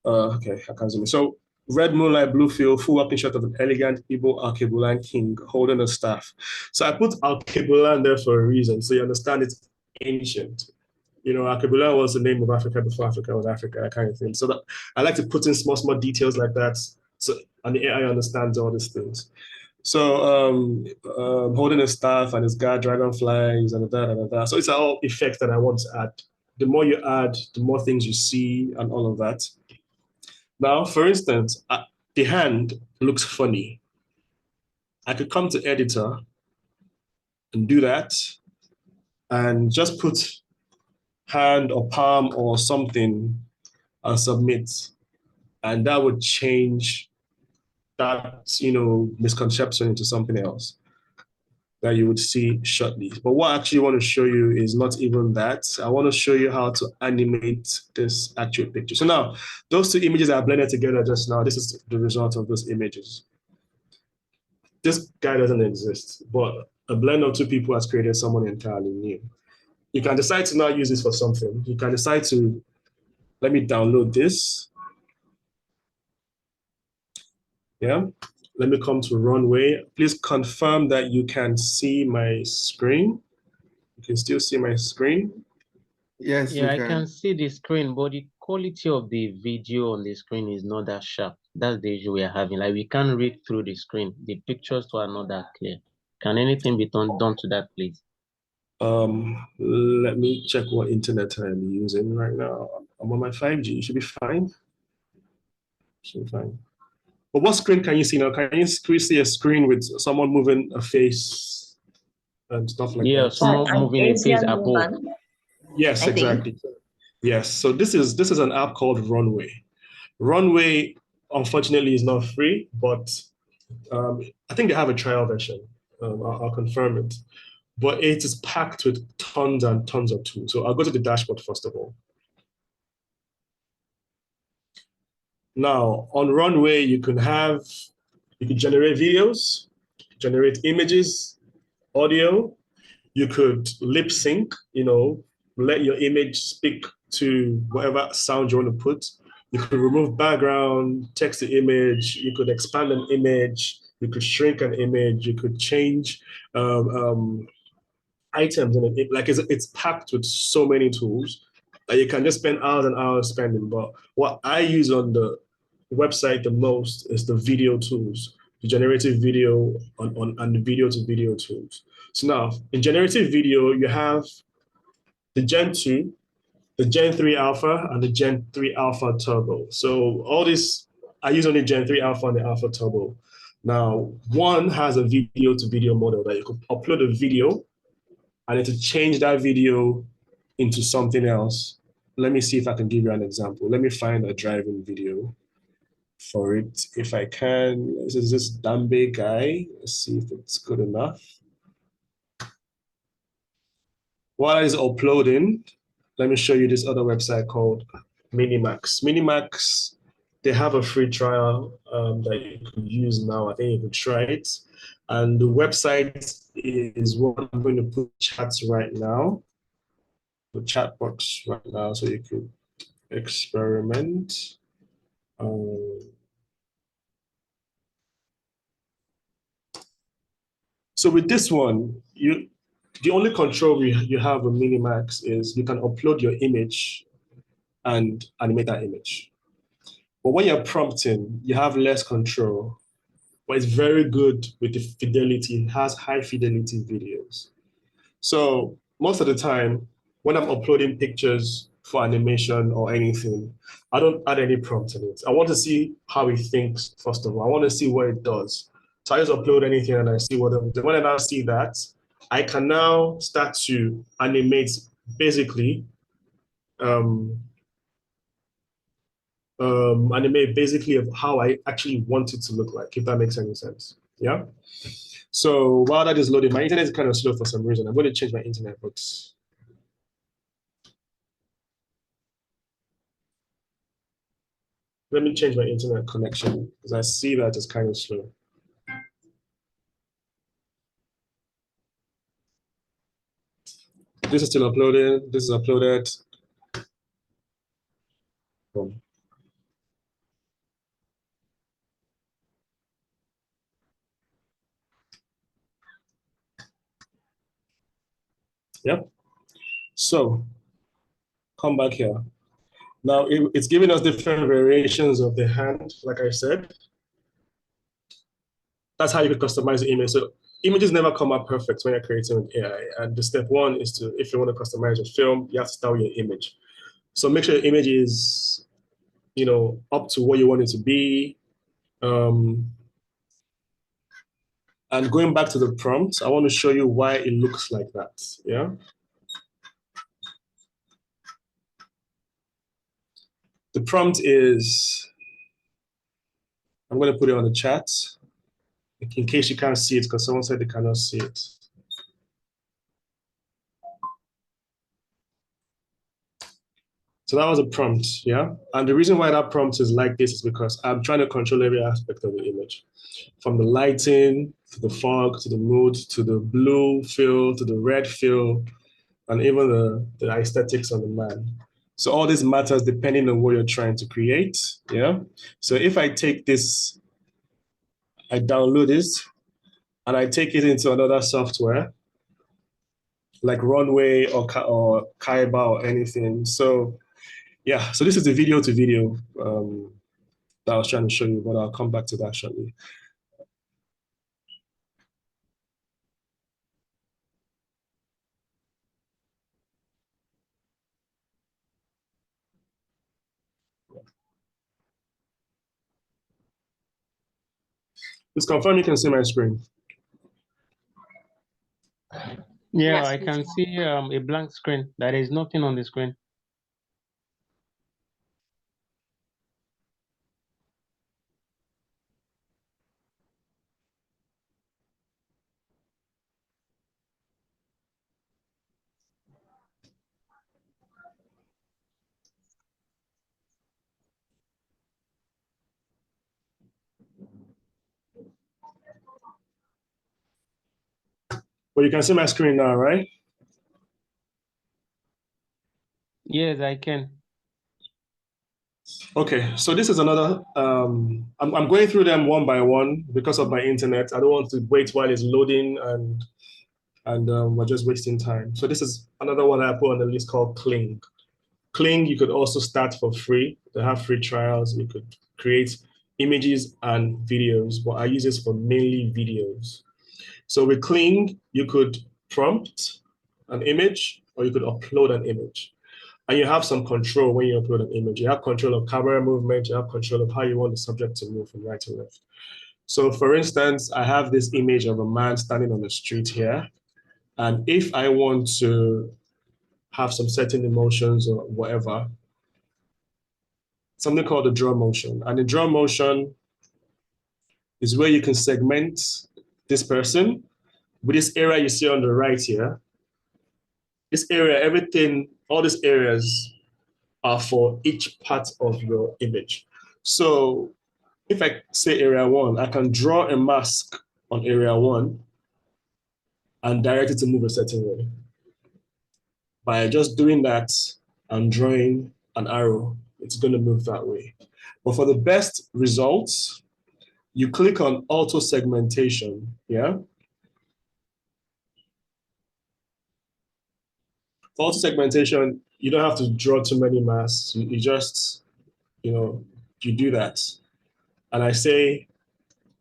Okay, I can zoom in. So red moonlight, blue field, full working shot of an elegant Igbo Alkebulan king holding a staff. So I put Alkebulan there for a reason, so you understand it's ancient. You know, Alkebulan was the name of Africa before Africa was Africa, that kind of thing. So that I like to put in small details like that, so and the AI understands all these things. So holding a staff and it's got dragonflies and that. So it's all effects that I want to add. The more you add, the more things you see and all of that. Now, for instance, the hand looks funny. I could come to editor and do that and just put hand or palm or something and submit. And that would change that, misconception into something else that you would see shortly. But what I actually want to show you is not even that. I want to show you how to animate this actual picture. So now, those two images are blended together just now. This is the result of those images. This guy doesn't exist, but a blend of two people has created someone entirely new. You can decide to not use this for something. You can decide to, let me download this. Yeah, let me come to Runway. Please confirm that you can see my screen. You can still see my screen. Yes, Yeah, I can see the screen, but the quality of the video on the screen is not that sharp. That's the issue we are having. Like, we can't read through the screen. The pictures are not that clear. Can anything be done to that, please? Let me check what internet I'm using right now. I'm on my 5G. It should be fine. Should be fine. But what screen can you see now? Can you see a screen with someone moving a face and stuff like that? Yeah, someone moving a face above. Yes, exactly. Yes. So this is an app called Runway. Runway, unfortunately, is not free, but I think they have a trial version. I'll confirm it. But it is packed with tons and tons of tools. So I'll go to the dashboard first of all. Now, on Runway, you can generate videos, generate images, audio. You could lip sync, let your image speak to whatever sound you want to put. You could remove background, text the image. You could expand an image. You could shrink an image. You could change items in it. Like it's packed with so many tools that you can just spend hours and hours spending. But what I use on the website the most is the video tools, the generative video and the video to video tools. So now in generative video, you have the Gen 2, the Gen 3 Alpha, and the Gen 3 Alpha Turbo. So all this, I use only Gen 3 Alpha and the Alpha Turbo. Now, one has a video to video model that you could upload a video and to change that video into something else. Let me see if I can give you an example. Let me find a driving video for it. If I can, this is this Dambe guy. Let's see if it's good enough. While it's uploading, let me show you this other website called Minimax. Minimax, they have a free trial that you can use now. I think you can try it. And the website is what I'm going to put chats right now, the chat box right now, so you could experiment. So with this one, the only control you have with Minimax is you can upload your image and animate that image. But when you're prompting, you have less control. But it's very good with the fidelity. It has high fidelity videos. So most of the time, when I'm uploading pictures for animation or anything, I don't add any prompt in it. I want to see how it thinks, first of all. I want to see what it does. So I just upload anything and I see what it does. When I now see that, I can now start to animate basically of how I actually want it to look like, if that makes any sense. Yeah. So while that is loading, my internet is kind of slow for some reason. I'm going to change my internet, but let me change my internet connection because I see that it's kind of slow. This is still uploaded. This is uploaded. Boom. Yep. So come back here. Now it's giving us different variations of the hand, like I said. That's how you could customize the image. So images never come out perfect when you're creating with AI. And the step one is if you want to customize your film, you have to start with your image. So make sure your image is up to what you want it to be. And going back to the prompt, I want to show you why it looks like that. Yeah. The prompt is, I'm going to put it on the chat in case you can't see it, because someone said they cannot see it. So that was a prompt, yeah? And the reason why that prompt is like this is because I'm trying to control every aspect of the image. From the lighting, to the fog, to the mood, to the blue fill, to the red fill, and even the aesthetics of the man. So all this matters depending on what you're trying to create, yeah? So if I take this, I download this, and I take it into another software, like Runway or Kaiba or anything. So yeah, so this is the video to video that I was trying to show you, but I'll come back to that shortly. Please confirm you can see my screen. Yeah, Yes, I we can can. see a blank screen. There is nothing on the screen. Well, you can see my screen now, right? Yes, I can. Okay, so this is another, I'm going through them one by one because of my internet. I don't want to wait while it's loading and we're just wasting time. So this is another one I put on the list called Kling. Kling, you could also start for free. They have free trials. You could create images and videos, but I use this for mainly videos. So with Kling, you could prompt an image or you could upload an image. And you have some control when you upload an image. You have control of camera movement. You have control of how you want the subject to move from right to left. So for instance, I have this image of a man standing on the street here. And if I want to have some certain emotions or whatever, something called the draw motion. And the draw motion is where you can segment this person with this area you see on the right here. This area, everything, all these areas are for each part of your image. So if I say area 1, I can draw a mask on area 1 and direct it to move a certain way. By just doing that and drawing an arrow, it's going to move that way. But for the best results, you click on auto segmentation, yeah? For auto segmentation, you don't have to draw too many masks. You just, you do that. And I say,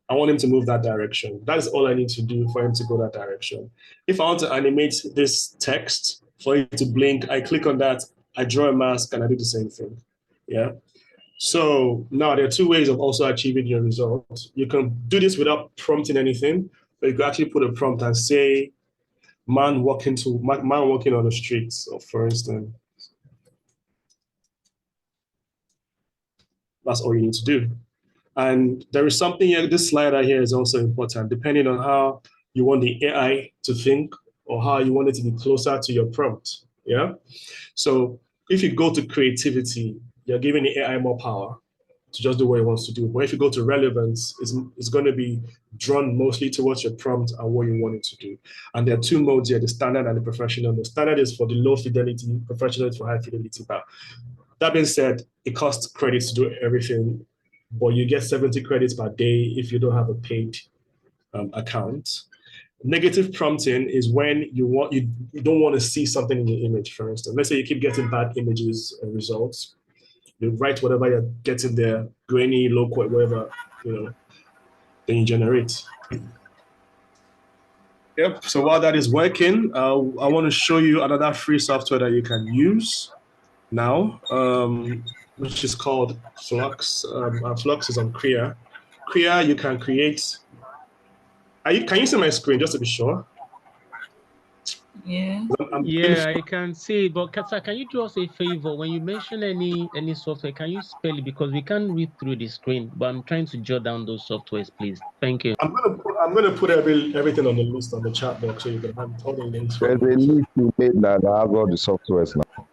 I want him to move that direction. That is all I need to do for him to go that direction. If I want to animate this text for it to blink, I click on that, I draw a mask, and I do the same thing, yeah? So now there are two ways of also achieving your results. You can do this without prompting anything, but you can actually put a prompt and say, man walking on the streets, for instance. That's all you need to do. And there is something here, this slider here is also important, depending on how you want the AI to think or how you want it to be closer to your prompt, yeah? So if you go to creativity, you're giving the AI more power to just do what it wants to do. But if you go to relevance, it's going to be drawn mostly towards your prompt and what you want it to do. And there are two modes here, the standard and the professional. The standard is for the low fidelity, professional is for high fidelity. But that being said, it costs credits to do everything, but you get 70 credits per day if you don't have a paid account. Negative prompting is when you don't want to see something in the image, for instance. Let's say you keep getting bad images and results. You write whatever you're getting there, grainy, low quality, whatever, then you generate. Yep, so while that is working, I want to show you another free software that you can use now. which is called Flux. Flux is on Krea. Krea, you can create. Can you see my screen just to be sure? Yeah. Yeah, I can see. But Kata, can you do us a favor? When you mention any software, can you spell it? Because we can't read through the screen, but I'm trying to jot down those softwares, please. Thank you. I'm gonna put everything on the list on the chat box so you can have all the links. There's a list you made that has all the softwares now.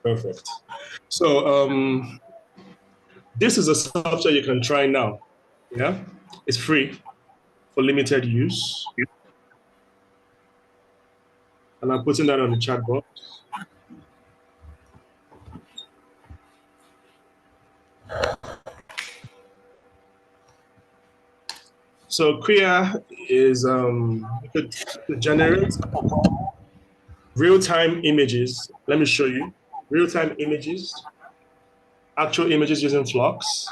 Perfect. So this is a software you can try now. Yeah, it's free for limited use. And I'm putting that on the chat box. So Krea is you could generate real-time images. Let me show you. Real-time images, actual images using Flux,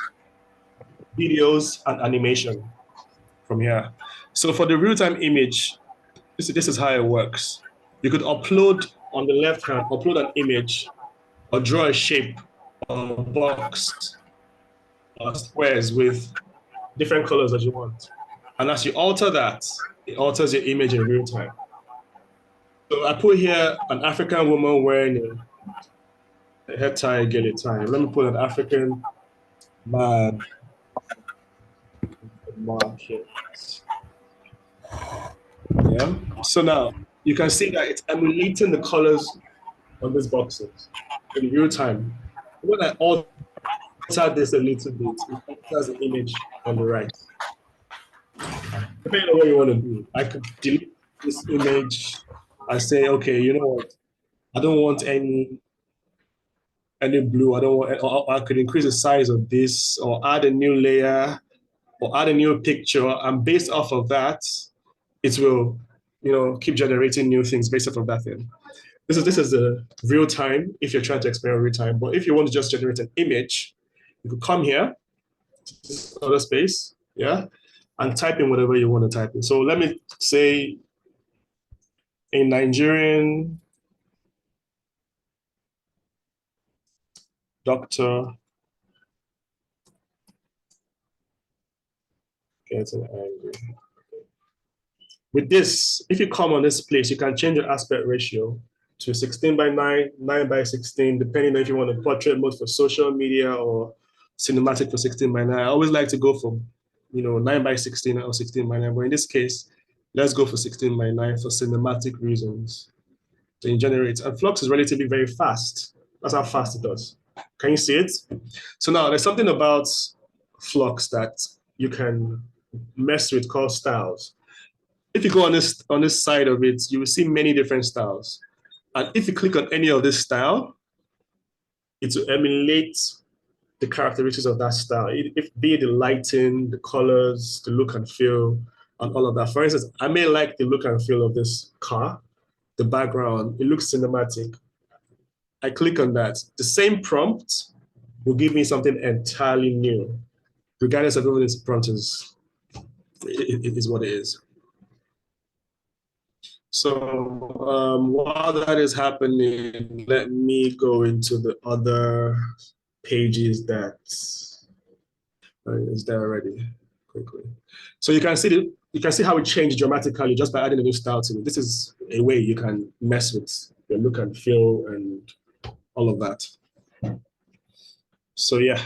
videos, and animation from here. So for the real-time image, this is how it works. You could upload on the left hand, upload an image or draw a shape or a box or squares with different colors that you want. And as you alter that, it alters your image in real time. So I put here an African woman wearing a head tie, get a tie. Let me put an African man market. Yeah. So now you can see that it's emulating the colors on these boxes in real time. When I alter this a little bit, it alters the image on the right. Depending on what you want to do, I could delete this image and say, okay, you know what? I don't want any blue. I don't want, or I could increase the size of this, or add a new layer, or add a new picture, and based off of that, it will, keep generating new things based off of that thing. This is the real time if you're trying to experiment real time. But if you want to just generate an image, you could come here, this other space, yeah, and type in whatever you want to type in. So let me say a Nigerian doctor getting angry. With this, if you come on this place, you can change your aspect ratio to 16:9, 9:16, depending on if you want a portrait mode for social media or cinematic for 16:9. I always like to go for, 9:16 or 16:9, but in this case, let's go for 16:9 for cinematic reasons. So you generate, and Flux is relatively very fast. That's how fast it does. Can you see it? So now there's something about Flux that you can mess with called styles. If you go on this side of it, you will see many different styles. And if you click on any of this style, it will emulate the characteristics of that style. Be it the lighting, the colors, the look and feel, and all of that. For instance, I may like the look and feel of this car, the background, it looks cinematic. I click on that. The same prompt will give me something entirely new, regardless of whether this prompt is what it is. So while that is happening, let me go into the other pages that is there already quickly. So you can see how it changed dramatically just by adding a new style to it. This is a way you can mess with your look and feel and all of that. So yeah,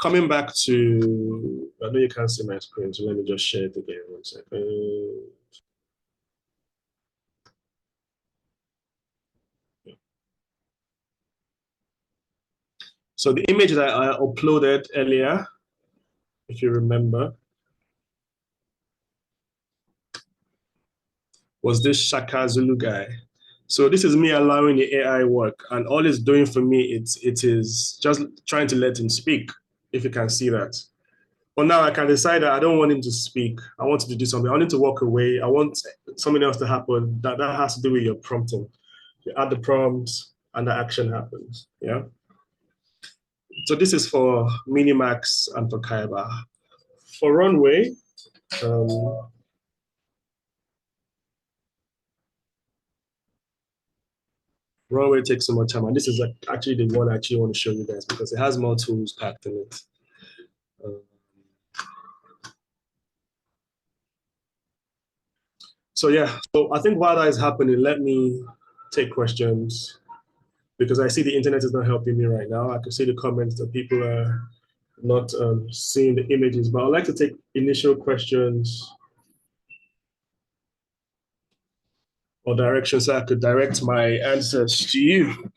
coming back to, I know you can't see my screen, so let me just share it again 1 second. So the image that I uploaded earlier, if you remember, was this Shaka Zulu guy. So this is me allowing the AI work, and all it's doing for me, it is just trying to let him speak, if you can see that. But now I can decide that I don't want him to speak. I want him to do something. I want him to walk away. I want something else to happen. That has to do with your prompting. You add the prompt, and the action happens. Yeah. So this is for Minimax and for Kaiba. For Runway, Runway takes some more time, and this is actually the one I actually want to show you guys because it has more tools packed in it. So yeah, so I think while that is happening, let me take questions because I see the internet is not helping me right now. I can see the comments that people are not seeing the images, but I'd like to take initial questions or directions so I could direct my answers to you.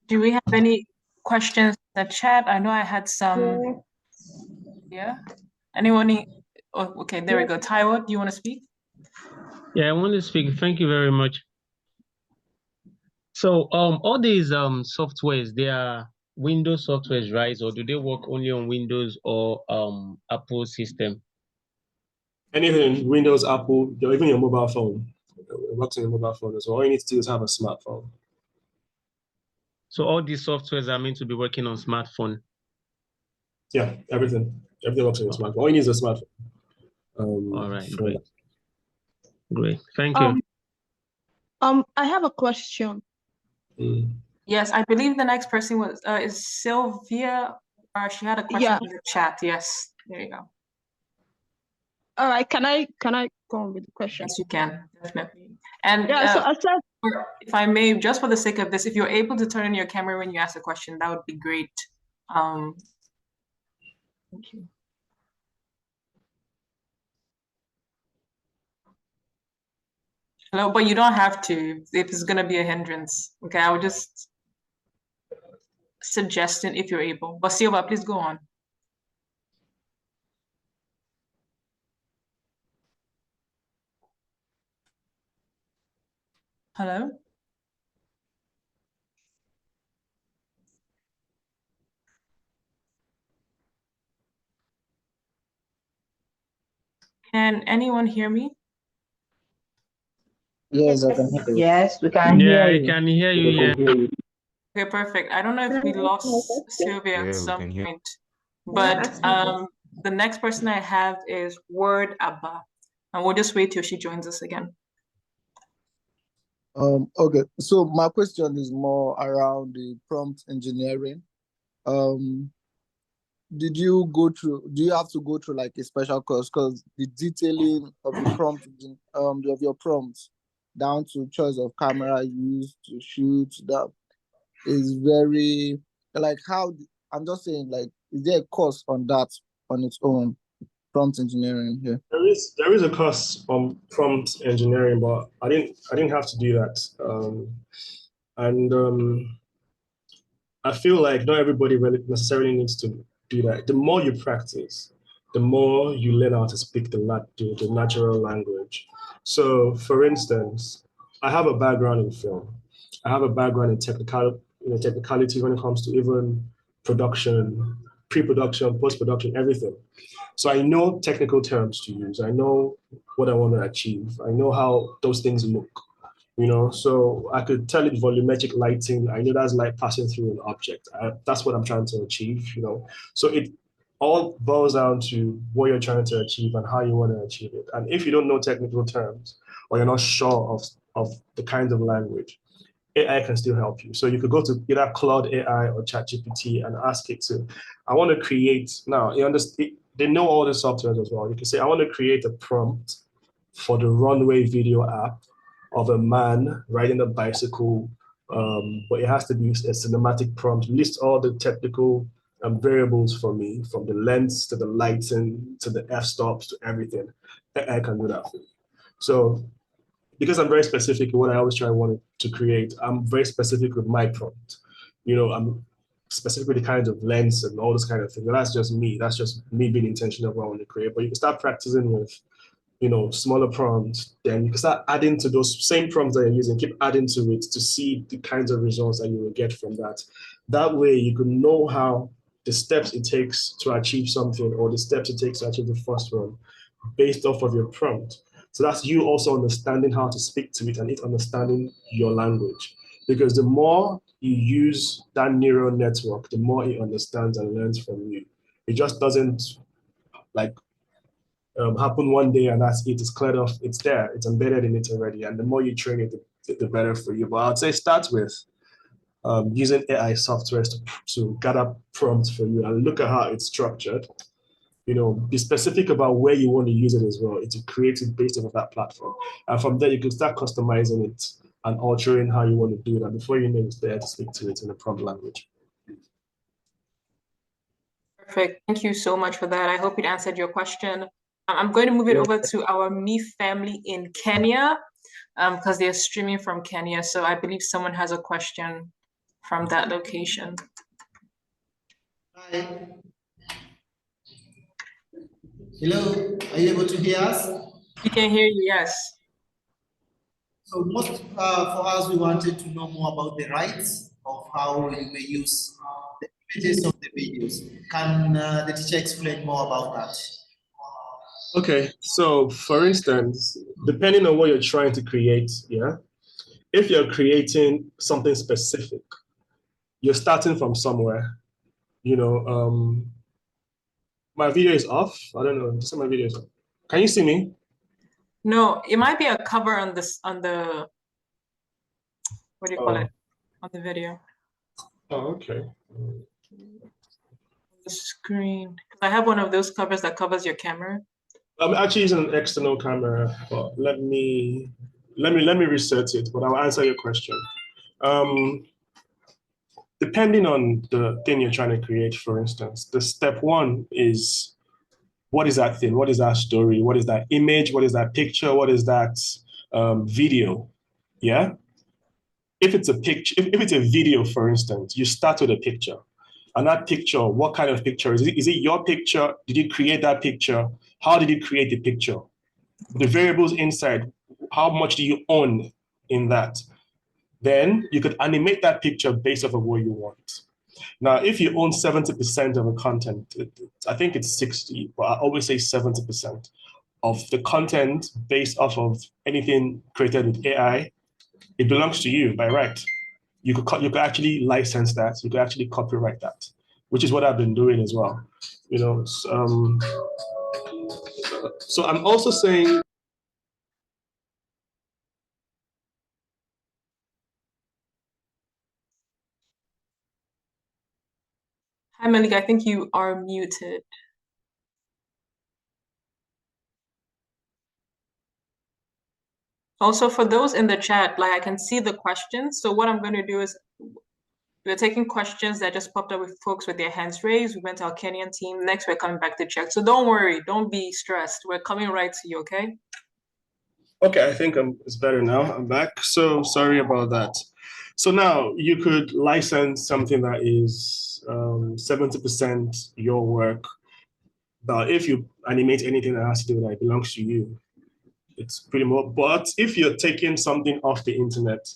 Do we have any questions in the chat? I know I had some. Yeah. Anyone? Oh, okay, there we go. Taiwo, do you want to speak? Yeah, I want to speak. Thank you very much. So all these softwares, they are Windows softwares, right? Or do they work only on Windows or Apple system? Anything, Windows, Apple, even your mobile phone. It works on your mobile phone as well. All you need to do is have a smartphone. So all these softwares are meant to be working on smartphone? Yeah, everything. Everything works on your smartphone. All you need is a smartphone. All right, great. Great, thank you. I have a question. Yes, I believe the next person was is Sylvia. She had a question in the chat. Yes, there you go. All right, can I go on with the question? Yes, you can, definitely. And yeah, so I said, if I may, just for the sake of this, if you're able to turn on your camera when you ask a question, that would be great. Thank you. Hello, but you don't have to if it's gonna be a hindrance. Okay, I would just suggest it if you're able. But Silva, please go on. Hello? Can anyone hear me? Yes, I can hear you. Yes, we can hear you. I can hear you. Yeah. Okay, perfect. I don't know if we lost Sylvia at some point, but the next person I have is Word Abba, and we'll just wait till she joins us again. Okay, so my question is more around the prompt engineering. Did you go through, do you have to go through like a special course? Because the detailing of the prompt, of your prompts down to choice of camera used to shoot, that is very, like how, I'm just saying, like, is there a course on that on its own, prompt engineering here? There is a course on prompt engineering, but I didn't have to do that. I feel like not everybody really necessarily needs to do that. The more you practice, the more you learn how to speak the natural language. So, for instance, I have a background in film. I have a background in technicality when it comes to even production, pre-production, post-production, everything. So I know technical terms to use. I know what I want to achieve. I know how those things look. So I could tell it volumetric lighting. I know that's light passing through an object. That's what I'm trying to achieve, So it all boils down to what you're trying to achieve and how you want to achieve it. And if you don't know technical terms or you're not sure of the kind of language, AI can still help you. So you could go to either Claude AI or ChatGPT and ask it to, I want to create, now they know all the softwares as well. You can say, I want to create a prompt for the runway video app of a man riding a bicycle, but it has to be a cinematic prompt. List all the technical variables for me, from the lens to the lighting to the f-stops to everything. I can do that for you. So because I'm very specific in what I always want to create, I'm very specific with my prompt. I'm specific with the kinds of lens and all this kind of thing. And that's just me. That's just me being intentional about what I want to create. But you can start practicing with smaller prompts, then you can start adding to those same prompts that you're using, keep adding to it to see the kinds of results that you will get from that. That way you can know how the steps it takes to achieve something or the steps it takes to achieve the first one based off of your prompt. So that's you also understanding how to speak to it and it understanding your language. Because the more you use that neural network, the more it understands and learns from you. It just doesn't happen one day and that's it. It's cleared off. It's there. It's embedded in it already. And the more you train it, the better for you. But I'd say start with using AI software to gather prompts for you and look at how it's structured. Be specific about where you want to use it as well. It's to create it based on that platform. And from there, you can start customizing it and altering how you want to do that before you know it's there to speak to it in a prompt language. Perfect. Thank you so much for that. I hope it answered your question. I'm going to move it over to our Me family in Kenya because they're streaming from Kenya. So I believe someone has a question from that location. Hi. Hello, are you able to hear us? We can hear you, yes. So most for us, we wanted to know more about the rights of how you may use the images of the videos. Can the teacher explain more about that? Okay, so for instance, depending on what you're trying to create, if you're creating something specific, you're starting from somewhere, my video is off. I don't know, just my video is off. Can you see me? No, it might be a cover on this, on the, what do you call it? On the video. Oh, okay. The screen. I have one of those covers that covers your camera. I'm actually using an external camera, but let me research it, but I'll answer your question. Depending on the thing you're trying to create, for instance, the step one is, what is that thing? What is that story? What is that image? What is that picture? What is that video? Yeah. If it's a picture, if it's a video, for instance, you start with a picture. And that picture, what kind of picture is it? Is it your picture? Did you create that picture? How did you create the picture? The variables inside, how much do you own in that? Then you could animate that picture based off of what you want. Now, if you own 70% of the content, I think it's 60, but I always say 70% of the content based off of anything created with AI, it belongs to you by right. You could actually license that. You could actually copyright that, which is what I've been doing as well. So I'm also saying. Hi, Malik, I think you are muted. Also, for those in the chat, I can see the questions. So what I'm going to do is we're taking questions that just popped up with folks with their hands raised. We went to our Kenyan team. Next, we're coming back to check. So don't worry, don't be stressed. We're coming right to you, okay? Okay, I think it's better now. I'm back. So sorry about that. So now you could license something that is 70% your work. But if you animate anything that has to do with that, it belongs to you. It's pretty much. But if you're taking something off the internet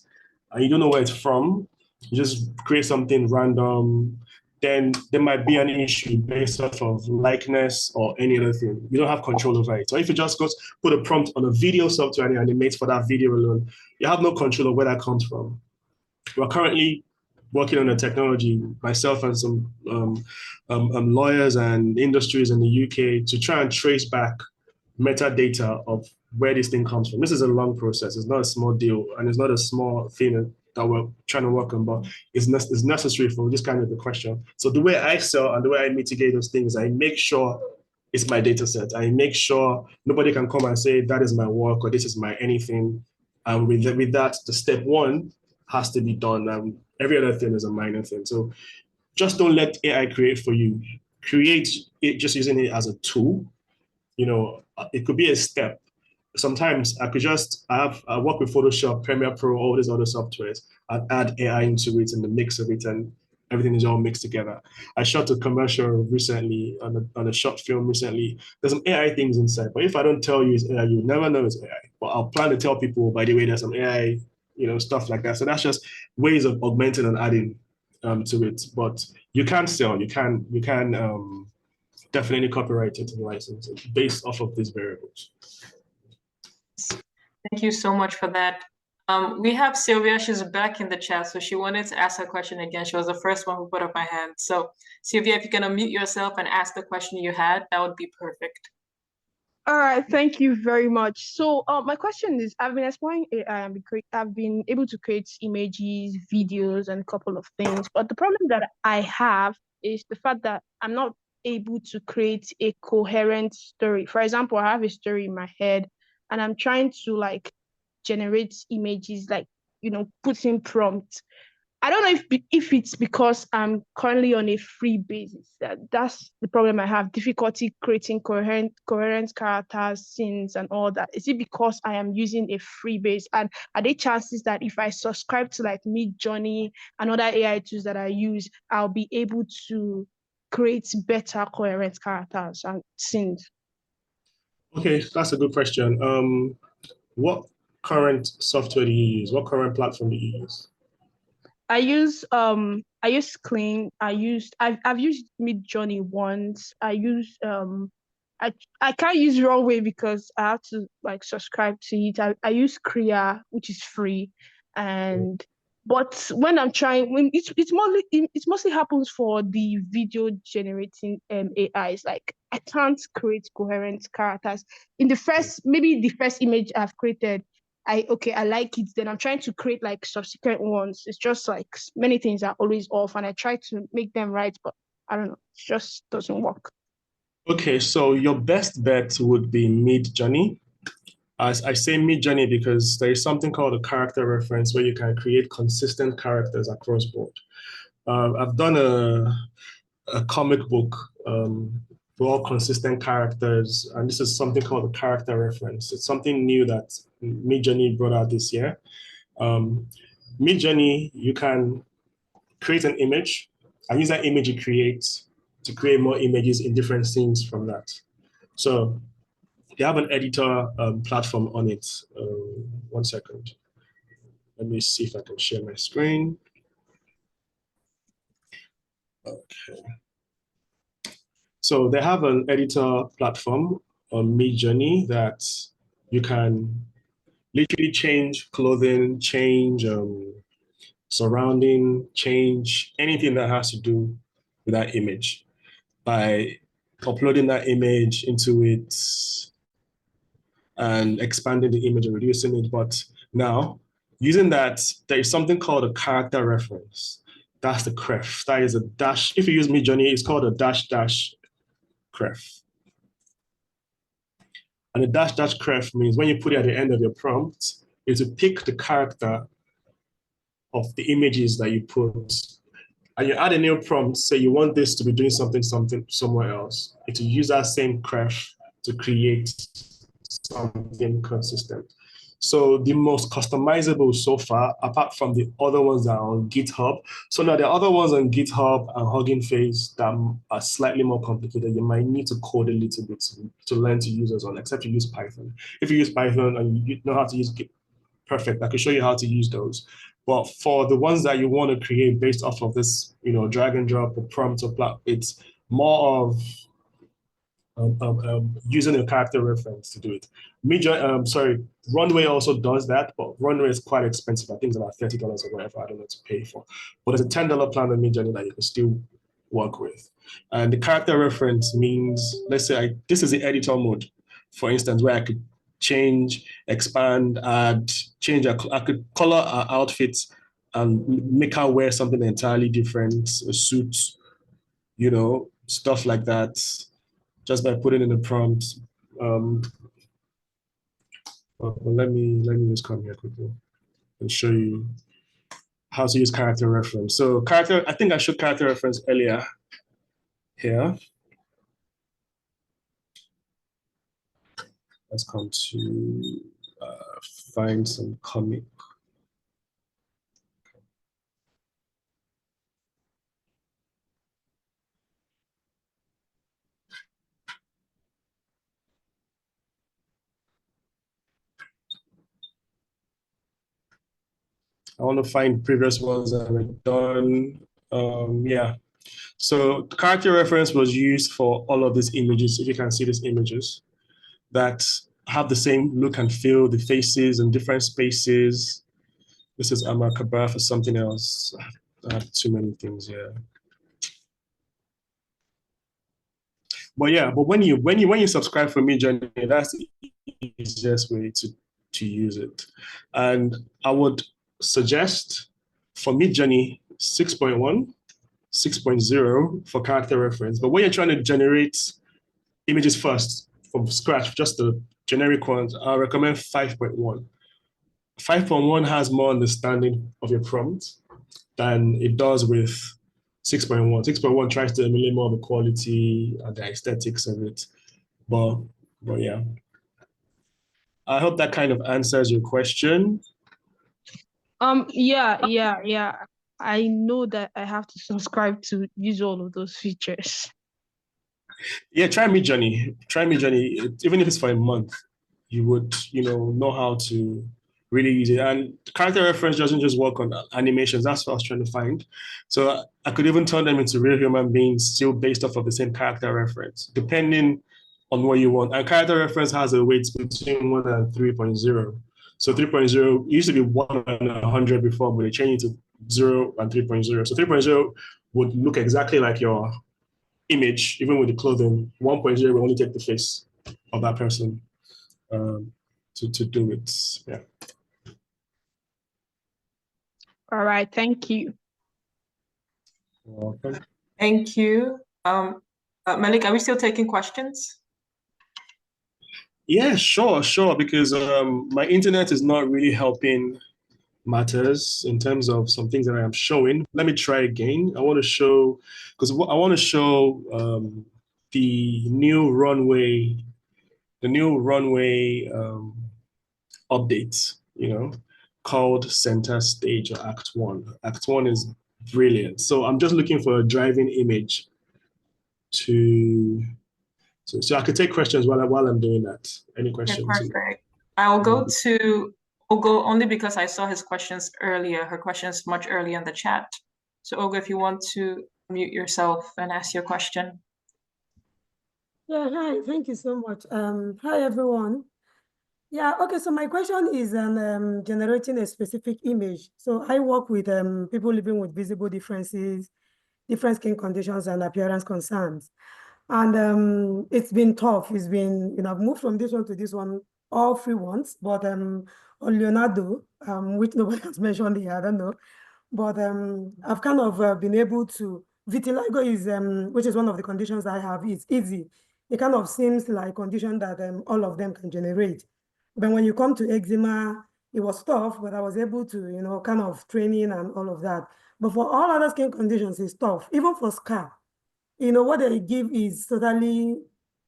and you don't know where it's from, you just create something random, then there might be an issue based off of likeness or any other thing. You don't have control over it. So if you just put a prompt on a video software and it animates for that video alone, you have no control of where that comes from. We're currently working on a technology, myself and some lawyers and industries in the UK, to try and trace back metadata of where this thing comes from. This is a long process. It's not a small deal, and it's not a small thing that we're trying to work on, but it's necessary for this kind of a question. So the way I sell and the way I mitigate those things, I make sure it's my data set. I make sure nobody can come and say that is my work or this is my anything. And with that, the step one has to be done. And every other thing is a minor thing. So just don't let AI create for you. Create it just using it as a tool. It could be a step. Sometimes I work with Photoshop, Premiere Pro, all these other softwares, and add AI into it in the mix of it, and everything is all mixed together. I shot a commercial recently on a short film recently. There's some AI things inside, but if I don't tell you it's AI, you never know it's AI. But I'll plan to tell people, by the way, there's some AI, stuff like that. So that's just ways of augmenting and adding to it. But you can sell, you can definitely copyright it and license it based off of these variables. Thank you so much for that. We have Sylvia, she's back in the chat, so she wanted to ask her question again. She was the first one who put up my hand. So Sylvia, if you can unmute yourself and ask the question you had, that would be perfect. All right, thank you very much. So, my question is, I've been exploring AI and I've been able to create images, videos, and a couple of things. But the problem that I have is the fact that I'm not able to create a coherent story. For example, I have a story in my head, and I'm trying to like generate images, like put in prompts. I don't know if it's because I'm currently on a free basis. That's the problem I have. Difficulty creating coherent characters, scenes, and all that. Is it because I am using a free base? And are there chances that if I subscribe to like Midjourney and other AI tools that I use, I'll be able to create better coherent characters and scenes? Okay, that's a good question. What current software do you use? What current platform do you use? I use Clean. I've used Midjourney once. I can't use Runway because I have to like subscribe to it. I use Krea, which is free, and but when I'm trying, when it's mostly happens for the video generating AIs. Like I can't create coherent characters. In the first image I've created, I like it. Then I'm trying to create like subsequent ones. It's just like many things are always off, and I try to make them right, but I don't know. It just doesn't work. Okay, so your best bet would be Midjourney. As I say Midjourney because there is something called a character reference where you can create consistent characters across board. I've done a comic book for all consistent characters, and this is something called a character reference. It's something new that Midjourney brought out this year. Midjourney, you can create an image and use that image you create to create more images in different scenes from that. So they have an editor platform on it. 1 second. Let me see if I can share my screen. Okay. So they have an editor platform on Midjourney that you can literally change clothing, change surrounding, change anything that has to do with that image by uploading that image into it and expanding the image and reducing it. But now, using that, there is something called a character reference. That's the cref. That is a dash. If you use Midjourney, it's called a dash cref. And the dash cref means when you put it at the end of your prompt, it's to pick the character of the images that you put. And you add a new prompt, say you want this to be doing something somewhere else. It's to use that same cref to create something consistent. So the most customizable so far, apart from the other ones that are on GitHub. So now the other ones on GitHub and Hugging Face that are slightly more complicated. You might need to code a little bit to learn to use those on, except you use Python. If you use Python and you know how to use Git, perfect. I can show you how to use those. But for the ones that you want to create based off of this, drag and drop or prompt or plot, it's more of using a character reference to do it. Runway also does that, but Runway is quite expensive. I think it's about $30 or whatever. I don't know to pay for. But there's a $10 plan on Midjourney that you can still work with. And the character reference means, let's say this is the editor mode, for instance, where I could change, expand, add, change. I could color our outfits and make her wear something entirely different, a suit, stuff like that, just by putting in the prompt. Let me just come here quickly and show you how to use character reference. So I think I showed character reference earlier here. Let's come to find some comic. I want to find previous ones that I've done. Yeah. So character reference was used for all of these images. If you can see these images that have the same look and feel, the faces and different spaces. This is Amakaba for something else. I have too many things here. But yeah, but when you subscribe for Midjourney, that's the easiest way to use it. And I would suggest for Midjourney 6.1, 6.0 for character reference. But when you're trying to generate images first from scratch, just the generic ones, I recommend 5.1. 5.1 has more understanding of your prompt than it does with 6.1. 6.1 tries to emulate more of the quality and the aesthetics of it. But yeah. I hope that kind of answers your question. Yeah. I know that I have to subscribe to use all of those features. Yeah, try Midjourney. Try Midjourney. Even if it's for a month, you would, know how to really use it. And character reference doesn't just work on animations. That's what I was trying to find. So I could even turn them into real human beings still based off of the same character reference, depending on what you want. And character reference has a weight between 1 and 3.0. So 3.0 used to be 1 and 100 before, but they changed it to 0 and 3.0. So 3.0 would look exactly like your image, even with the clothing. 1.0 will only take the face of that person to do it. Yeah. All right, thank you. You're welcome. Thank you. Malik, are we still taking questions? Yeah, sure, because my internet is not really helping matters in terms of some things that I am showing. Let me try again. I want to show, because I want to show the new runway update, called Center Stage or Act 1. Act 1 is brilliant. So I'm just looking for a driving image so I could take questions while I'm doing that. Any questions? Yeah, perfect. I'll go to Ogo only because I saw his questions earlier, her questions much earlier in the chat. So Ogo, if you want to mute yourself and ask your question. Yeah, hi, thank you so much. Hi, everyone. Yeah, okay, so my question is on generating a specific image. So I work with people living with visible differences, different skin conditions and appearance concerns. And it's been tough. It's been, I've moved from this one to this one, all free ones, but on Leonardo, which nobody has mentioned here, I don't know. But I've kind of been able to, vitiligo is, which is one of the conditions I have, it's easy. It kind of seems like a condition that all of them can generate. But when you come to eczema, it was tough, but I was able to, kind of training and all of that. But for all other skin conditions, it's tough. Even for scar, what they give is totally,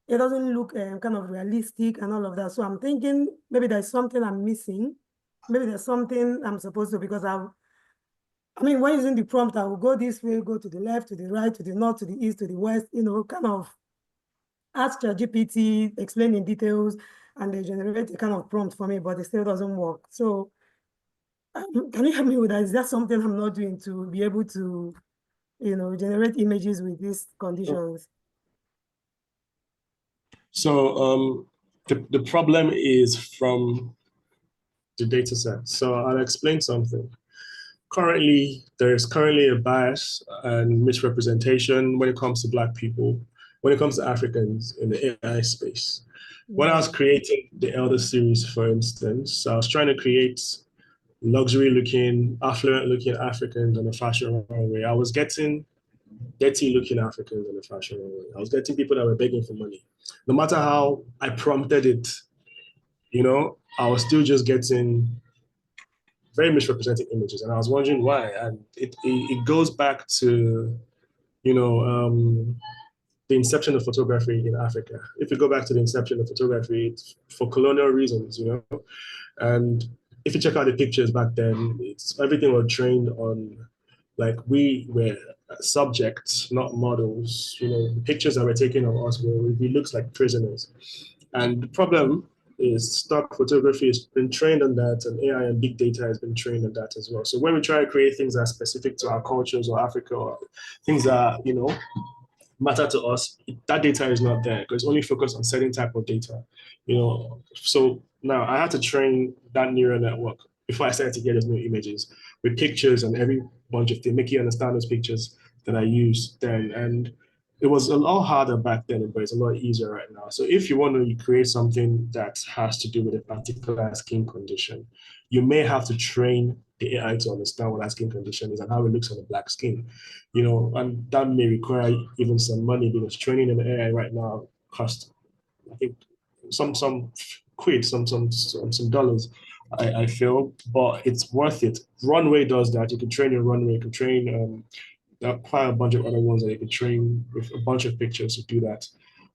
it doesn't look kind of realistic and all of that. So I'm thinking maybe there's something I'm missing. Maybe there's something I'm supposed to, because when using the prompt, I will go this way, go to the left, to the right, to the north, to the east, to the west, kind of ask ChatGPT, explain in details, and they generate a kind of prompt for me, but it still doesn't work. So can you help me with that? Is that something I'm not doing to be able to, generate images with these conditions? So the problem is from the data set. So I'll explain something. There's currently a bias and misrepresentation when it comes to Black people, when it comes to Africans in the AI space. When I was creating the Elder series, for instance, I was trying to create luxury-looking, affluent-looking Africans on the fashion runway. I was getting dirty-looking Africans on the fashion runway. I was getting people that were begging for money. No matter how I prompted it, I was still just getting very misrepresented images, and I was wondering why. And it goes back to, the inception of photography in Africa. If you go back to the inception of photography, it's for colonial reasons, And if you check out the pictures back then, everything was trained on, like, we were subjects, not models. The pictures that were taken of us we looked like prisoners. And the problem is stock photography has been trained on that, and AI and big data has been trained on that as well. So when we try to create things that are specific to our cultures or Africa, or things that, matter to us, that data is not there because it's only focused on certain type of data, So now I had to train that neural network before I started to get those new images with pictures and every bunch of things, make you understand those pictures that I use then. And it was a lot harder back then, but it's a lot easier right now. So if you want to create something that has to do with a particular skin condition, you may have to train the AI to understand what that skin condition is and how it looks on the black skin, and that may require even some money, because training an AI right now costs, I think, some quid, some dollars, I feel, but it's worth it. Runway does that. You can train your runway, you can train quite a bunch of other ones that you can train with a bunch of pictures to do that.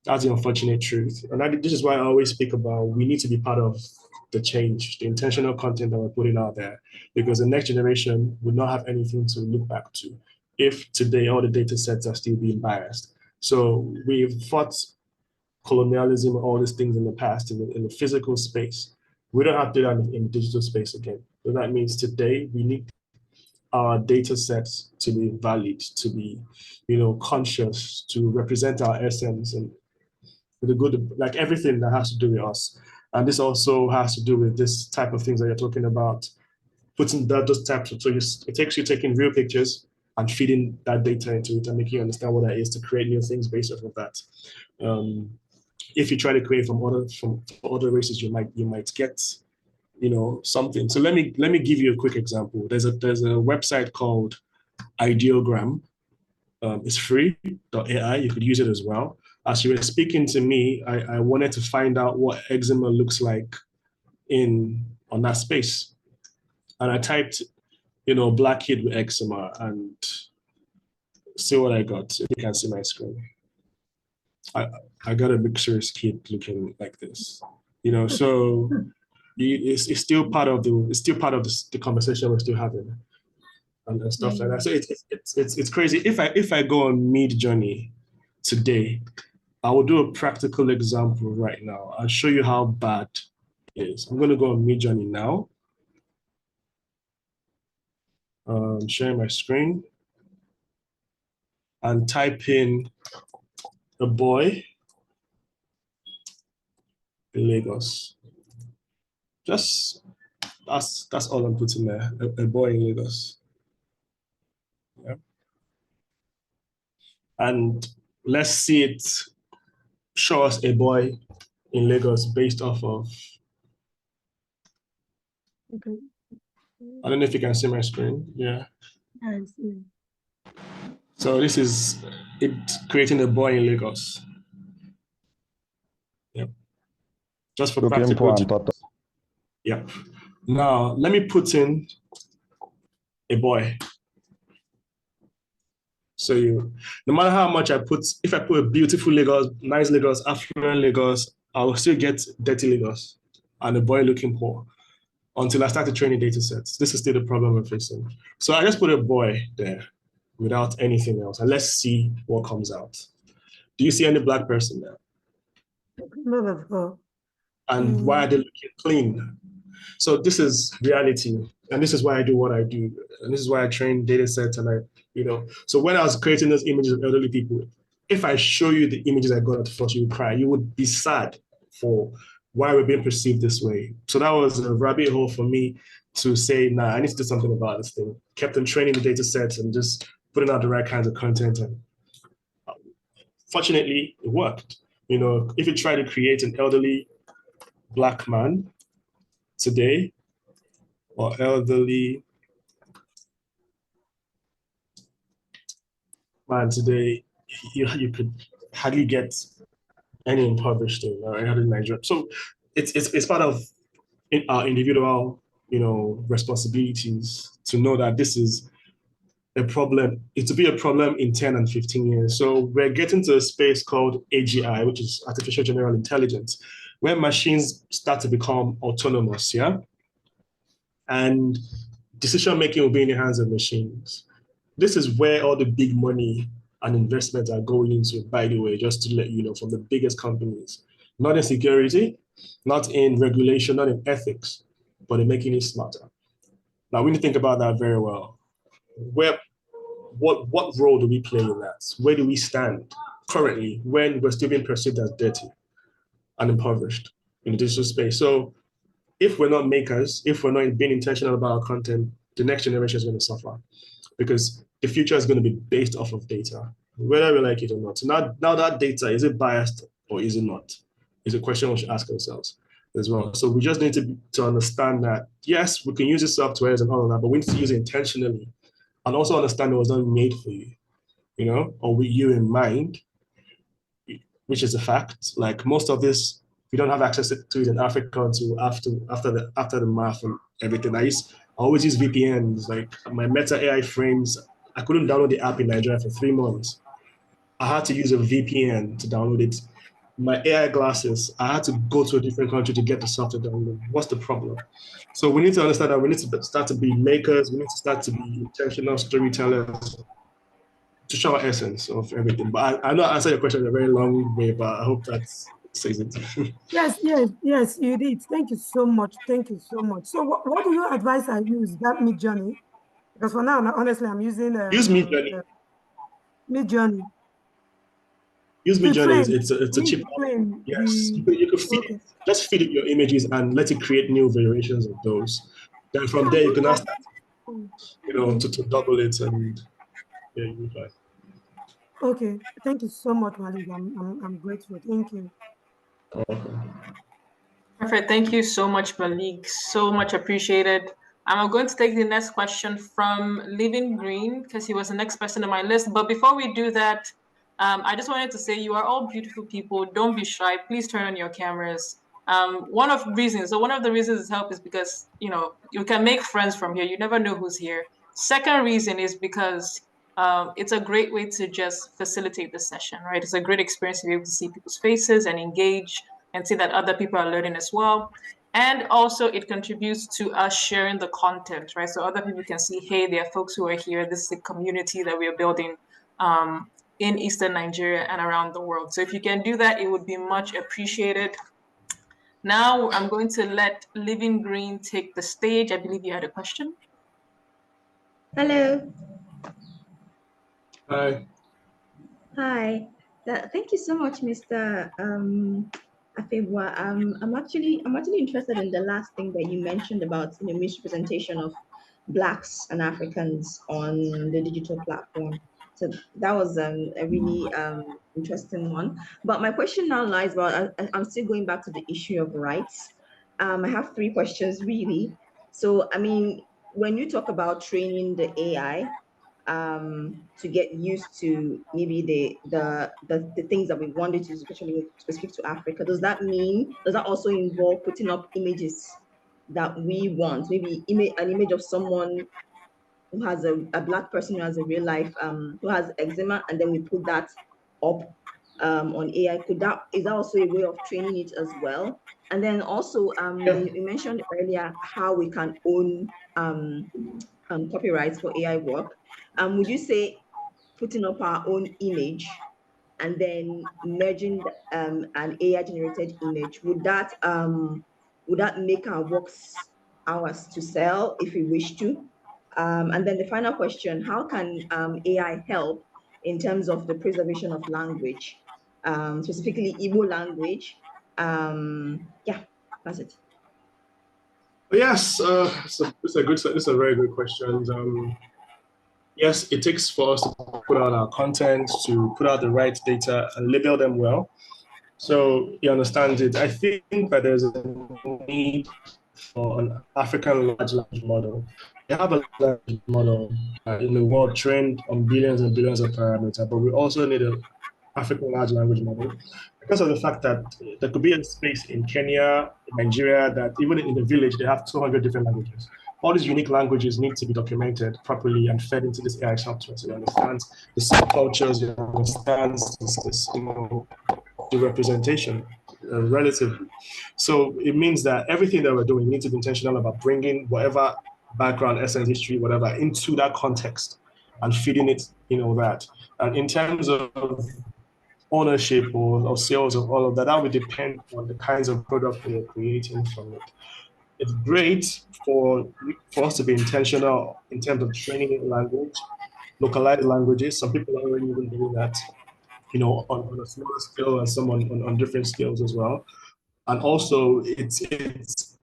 That's the unfortunate truth. And this is why I always speak about, we need to be part of the change, the intentional content that we're putting out there, because the next generation will not have anything to look back to if today all the data sets are still being biased. So we've fought colonialism and all these things in the past in the physical space. We don't have to do that in the digital space again. So that means today we need our data sets to be valid, to be, conscious, to represent our essence and the good, like everything that has to do with us. And this also has to do with this type of things that you're talking about, putting those types of, it takes you taking real pictures and feeding that data into it and making you understand what that is to create new things based off of that. If you try to create from other races, you might get something. So let me give you a quick example. There's a website called Ideogram. It's free.ai. You could use it as well. As you were speaking to me, I wanted to find out what eczema looks like on that space, and I typed, black kid with eczema, and see what I got. If you can see my screen, I got a luxurious kid looking like this, so. It's still part of the conversation we're still having, and stuff like that. So it's crazy. If I go on Midjourney today, I will do a practical example right now. I'll show you how bad it is. I'm going to go on Midjourney now. Sharing my screen and type in a boy in Lagos. Just that's all I'm putting there. A boy in Lagos. Yeah. And let's see it show us a boy in Lagos based off of. Okay. I don't know if you can see my screen. Yeah. I see. So this is it creating a boy in Lagos. Yep. Just for practical. Yeah. Now let me put in a boy. So no matter how much I put, if I put a beautiful Lagos, nice Lagos, affluent Lagos, I will still get dirty Lagos and a boy looking poor until I started training data sets. This is still the problem we're facing. So I just put a boy there without anything else, and let's see what comes out. Do you see any black person there? Not at all. And why are they looking clean? So this is reality, and this is why I do what I do, and this is why I train data sets, and so when I was creating those images of elderly people, if I show you the images I got at first, you would cry. You would be sad for why we're being perceived this way. So that was a rabbit hole for me to say, nah, I need to do something about this thing. Kept on training the data sets and just putting out the right kinds of content, and fortunately, it worked. If you try to create an elderly black man today, or elderly man today, you could hardly get any impoverished thing, or any Nigeria. So it's part of our individual, responsibilities to know that this is a problem. It will be a problem in 10 and 15 years. So we're getting to a space called AGI, which is artificial general intelligence, where machines start to become autonomous, yeah? And decision-making will be in the hands of machines. This is where all the big money and investments are going into, by the way, just to let you know, from the biggest companies. Not in security, not in regulation, not in ethics, but in making it smarter. Now, we need to think about that very well. What role do we play in that? Where do we stand currently when we're still being perceived as dirty and impoverished in the digital space? So if we're not makers, if we're not being intentional about our content, the next generation is going to suffer, because the future is going to be based off of data. whether we like it or not. So now that data, is it biased or is it not? Is a question we should ask ourselves as well. So we just need to understand that, yes, we can use the softwares and all of that, but we need to use it intentionally and also understand it was not made for you, or with you in mind, which is a fact. Like most of this, we don't have access to it in Africa until after the math and everything. I always use VPNs. Like my Meta AI frames, I couldn't download the app in Nigeria for 3 months. I had to use a VPN to download it. My AI glasses, I had to go to a different country to get the software downloaded. What's the problem? So we need to understand that we need to start to be makers. We need to start to be intentional storytellers to show our essence of everything. But I know I answered your question in a very long way, but I hope that says it. Yes, you did. Thank you so much. Thank you so much. So what do you advise I use, that Midjourney? Because for now, honestly, I'm using Use Midjourney. Midjourney. Use Midjourney. It's a cheap one. Yes, you could feed it. Just feed it your images and let it create new variations of those. Then from there you can ask to double it and you'll be fine. Okay, thank you so much, Malik. I'm grateful. Thank you. Perfect. Thank you so much, Malik. So much appreciated. I'm going to take the next question from Living Green because he was the next person on my list. But before we do that, I just wanted to say you are all beautiful people. Don't be shy. Please turn on your cameras. One of the reasons it's help is because you can make friends from here. You never know who's here. Second reason is because it's a great way to just facilitate the session, right? It's a great experience to be able to see people's faces and engage and see that other people are learning as well. And also it contributes to us sharing the content, right? So other people can see, hey, there are folks who are here. This is a community that we are building in Eastern Nigeria and around the world. So if you can do that, it would be much appreciated. Now I'm going to let Living Green take the stage. I believe you had a question. Hello. Hi. Hi. Thank you so much, Mr. Afegbua. I'm actually interested in the last thing that you mentioned about misrepresentation of Blacks and Africans on the digital platform. So that was a really interesting one. But my question now lies about, I'm still going back to the issue of rights. I have 3 questions really. So, I mean, when you talk about training the AI, to get used to maybe the things that we wanted to, especially specific to Africa. Does that also involve putting up images that we want? Maybe an image of someone who has a Black person who has a real life, who has eczema, and then we put that up on AI. Is that also a way of training it as well? And then also, you mentioned earlier how we can own copyrights for AI work. Would you say putting up our own image and then merging an AI generated image, would that make our works ours to sell if we wish to? And then the final question, how can AI help in terms of the preservation of language, specifically Igbo language? Yeah, that's it. Yes, it's a very good question. Yes, it takes for us to put out our content, to put out the right data and label them well. So you understand it. I think that there's a need for an African large language model. We have a language model in the world trained on billions and billions of parameters, but we also need an African large language model because of the fact that there could be a space in Kenya, Nigeria, that even in the village, they have 200 different languages. All these unique languages need to be documented properly and fed into this AI software so it understands the subcultures, it understands the representation relatively. So it means that everything that we're doing, we need to be intentional about bringing whatever background, essence, history, whatever, into that context and feeding it, that. And in terms of ownership or sales of all of that, that would depend on the kinds of product we're creating from it. It's great for us to be intentional in terms of training language, localized languages. Some people are already even doing that, on a smaller scale and some on different scales as well. And also, it's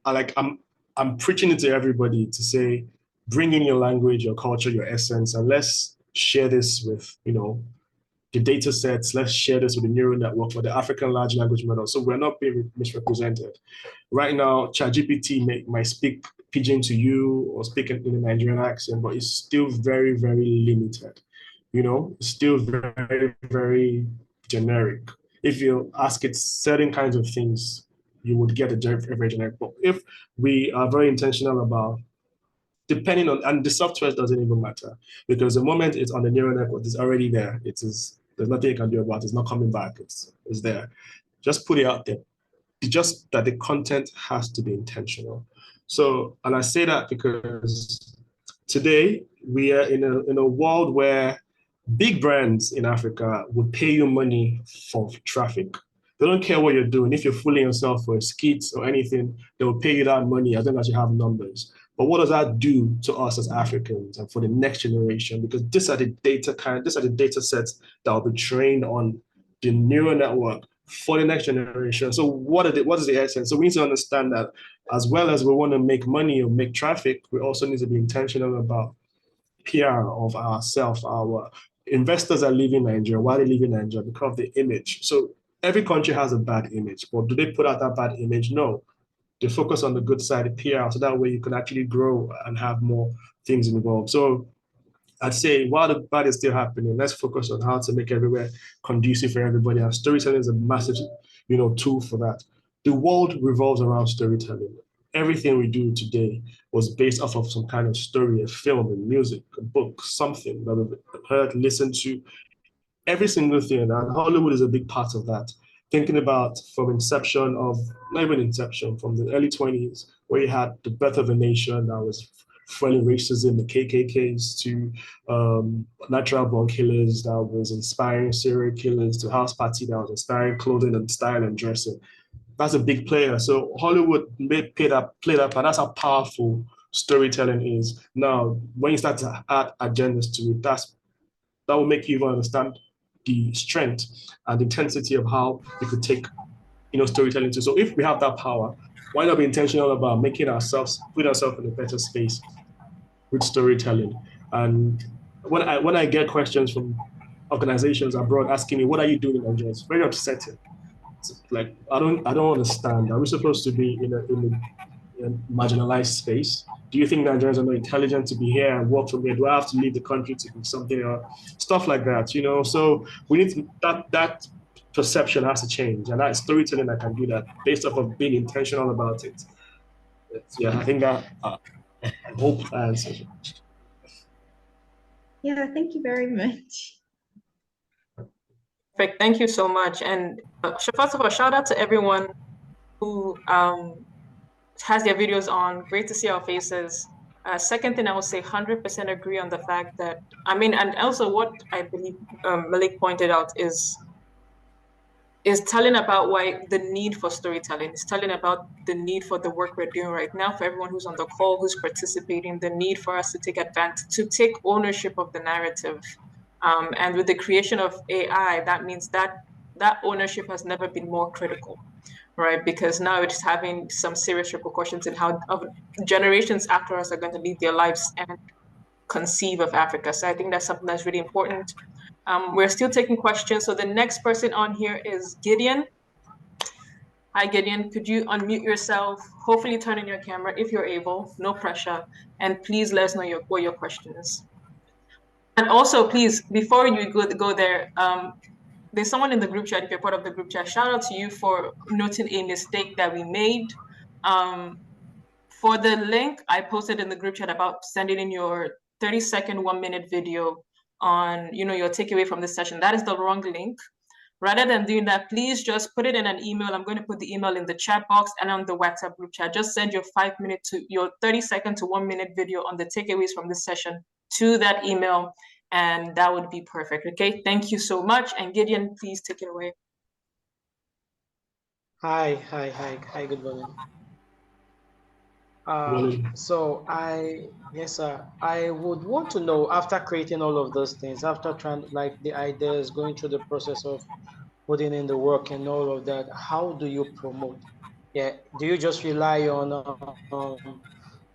like I'm preaching it to everybody to say, bring in your language, your culture, your essence, and let's share this with the data sets, let's share this with the neural network for the African large language model. So we're not being misrepresented. Right now, ChatGPT might speak pidgin to you or speak in a Nigerian accent, but it's still very, very limited. You know, it's still very, very generic. If you ask it certain kinds of things, you would get a very generic. But if we are very intentional about depending on, and the software doesn't even matter, because the moment it's on the neural network, it's already there. It is, there's nothing you can do about it. It's not coming back. It's there. Just put it out there. It's just that the content has to be intentional. So, and I say that because today we are in a world where big brands in Africa would pay you money for traffic. They don't care what you're doing. If you're fooling yourself for a skit or anything, they will pay you that money as long as you have numbers. But what does that do to us as Africans and for the next generation? Because these are the data sets that will be trained on the neural network for the next generation. So what is the essence? So we need to understand that as well as we want to make money or make traffic, we also need to be intentional about PR of ourselves. Our investors are leaving Nigeria. Why are they leaving Nigeria? Because of the image. So every country has a bad image, but do they put out that bad image? No. They focus on the good side of PR, so that way you can actually grow and have more things involved. So I'd say while the bad is still happening, let's focus on how to make everywhere conducive for everybody. And storytelling is a massive, tool for that. The world revolves around storytelling. Everything we do today was based off of some kind of story, a film, a music, a book, something that we've heard, listened to, every single thing. And Hollywood is a big part of that. Thinking about from inception of, not even inception, from the early 20s, where you had the birth of a nation that was fueling racism, the KKKs, to natural born killers that was inspiring serial killers, to House Party that was inspiring clothing and style and dressing. That's a big player. So Hollywood played up, and that's how powerful storytelling is. Now, when you start to add agendas to it, that will make you even understand the strength and the intensity of how you could take, storytelling to. So if we have that power, why not be intentional about put ourselves in a better space with storytelling? And when I get questions from organizations abroad asking me, what are you doing in Nigeria? It's very upsetting. It's like, I don't understand. Are we supposed to be in a marginalized space? Do you think Nigerians are not intelligent to be here and work from here? Do I have to leave the country to be something else? Stuff like that, So we need that perception has to change, and that storytelling that can do that based off of being intentional about it. I think that I hope that answers it. Yeah, thank you very much. Perfect. Thank you so much. And first of all, shout out to everyone who has their videos on. Great to see our faces. Second thing, I would say 100% agree on the fact that, and also what I believe Malik pointed out is telling about why the need for storytelling, is telling about the need for the work we're doing right now, for everyone who's on the call, who's participating, the need for us to take advantage, to take ownership of the narrative. And with the creation of AI, that means that ownership has never been more critical, right? Because now it's having some serious repercussions in how generations after us are going to live their lives and conceive of Africa. So I think that's something that's really important. We're still taking questions. So the next person on here is Gideon. Hi, Gideon. Could you unmute yourself? Hopefully turn on your camera if you're able. No pressure. And please let us know what your question is. And also, please, before you go there, there's someone in the group chat, if you're part of the group chat, shout out to you for noting a mistake that we made. For the link I posted in the group chat about sending in your 30-second, 1-minute video on, your takeaway from this session, that is the wrong link. Rather than doing that, please just put it in an email. I'm going to put the email in the chat box and on the WhatsApp group chat. Just send your 30-second to 1-minute video on the takeaways from this session to that email, and that would be perfect. Okay, thank you so much. And Gideon, please take it away. Hi, good morning. So yes, sir. I would want to know, after creating all of those things, after trying, like the ideas, going through the process of putting in the work and all of that, how do you promote? Yeah, do you just rely on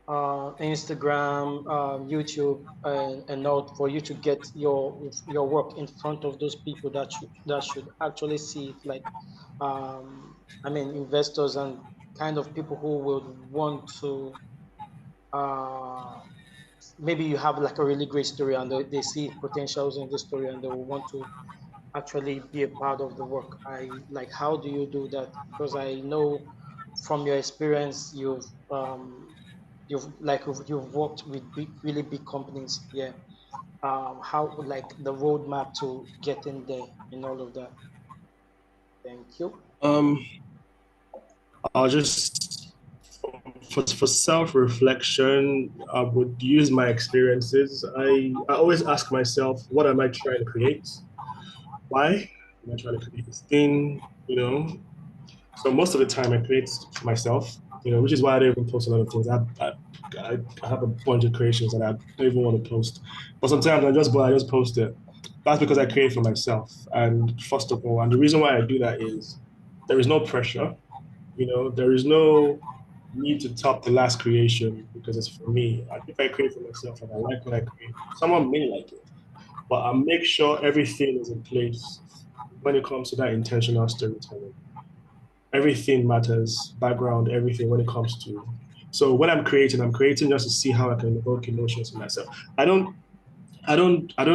Instagram, YouTube, and all, for you to get your work in front of those people that should actually see it, like I mean investors and kind of people who would want to maybe you have like a really great story and they see potentials in the story and they will want to actually be a part of the work. I like, how do you do that? Because I know from your experience you've worked with really big companies. Yeah. How, like, the roadmap to getting there and all of that. Thank you. I'll just for self-reflection, I would use my experiences. I always ask myself, what am I trying to create? Why am I trying to create this thing? You know, so most of the time I create for myself, you know, which is why I don't even post a lot of things. I have a bunch of creations that I don't even want to post. But sometimes I just post it. That's because I create for myself. And first of all, and the reason why I do that is there is no pressure. You know, there is no need to top the last creation because it's for me. If I create for myself and I like what I create, someone may like it. But I make sure everything is in place when it comes to that intentional storytelling. Everything matters, background, everything when it comes to. So when I'm creating just to see how I can evoke emotions in myself. I don't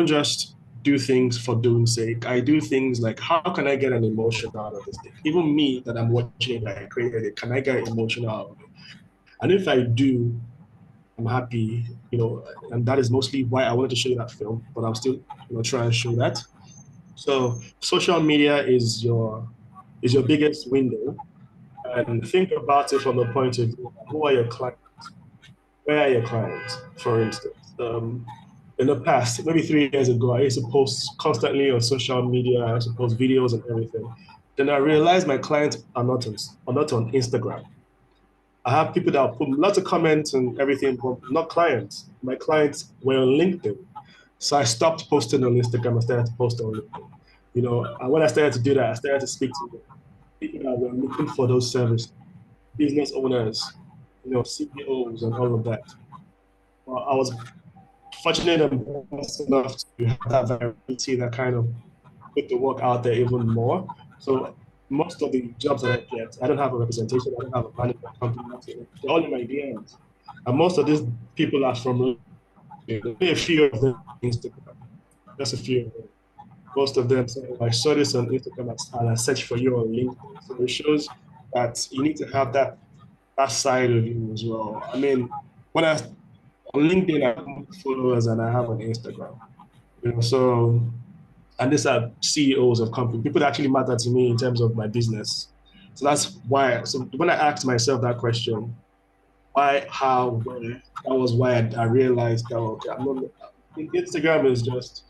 just do things for doing sake. I do things like, how can I get an emotion out of this thing? Even me that I'm watching it, that I created it, can I get emotional out of it? And if I do, I'm happy, you know, and that is mostly why I wanted to show you that film, but I'm still, you know, trying to show that. So social media is your biggest window, and think about it from the point of view, who are your clients? Where are your clients, for instance? In the past, maybe 3 years ago, I used to post constantly on social media. I used to post videos and everything. Then I realized my clients are not on Instagram. I have people that put lots of comments and everything, but not clients. My clients were on LinkedIn. So I stopped posting on Instagram. I started to post on LinkedIn. You know, and when I started to do that, I started to speak to people that were looking for those services, business owners, you know, CEOs and all of that. Well, I was fortunate and blessed enough to have that variety that kind of put the work out there even more. So most of the jobs that I get, I don't have a representation, I don't have a management company, they're all in my DMs. And most of these people are from a few of them on Instagram. Just a few of them. Most of them say, oh, I saw this on Instagram and I searched for you on LinkedIn. So it shows that you need to have that side of you as well. I mean, when I on LinkedIn, I have more followers than I have on Instagram. You know, so, and these are CEOs of companies, people that actually matter to me in terms of my business. So that's why. So when I asked myself that question, why, how, where, that was why I realized that, okay, I'm not. Instagram is just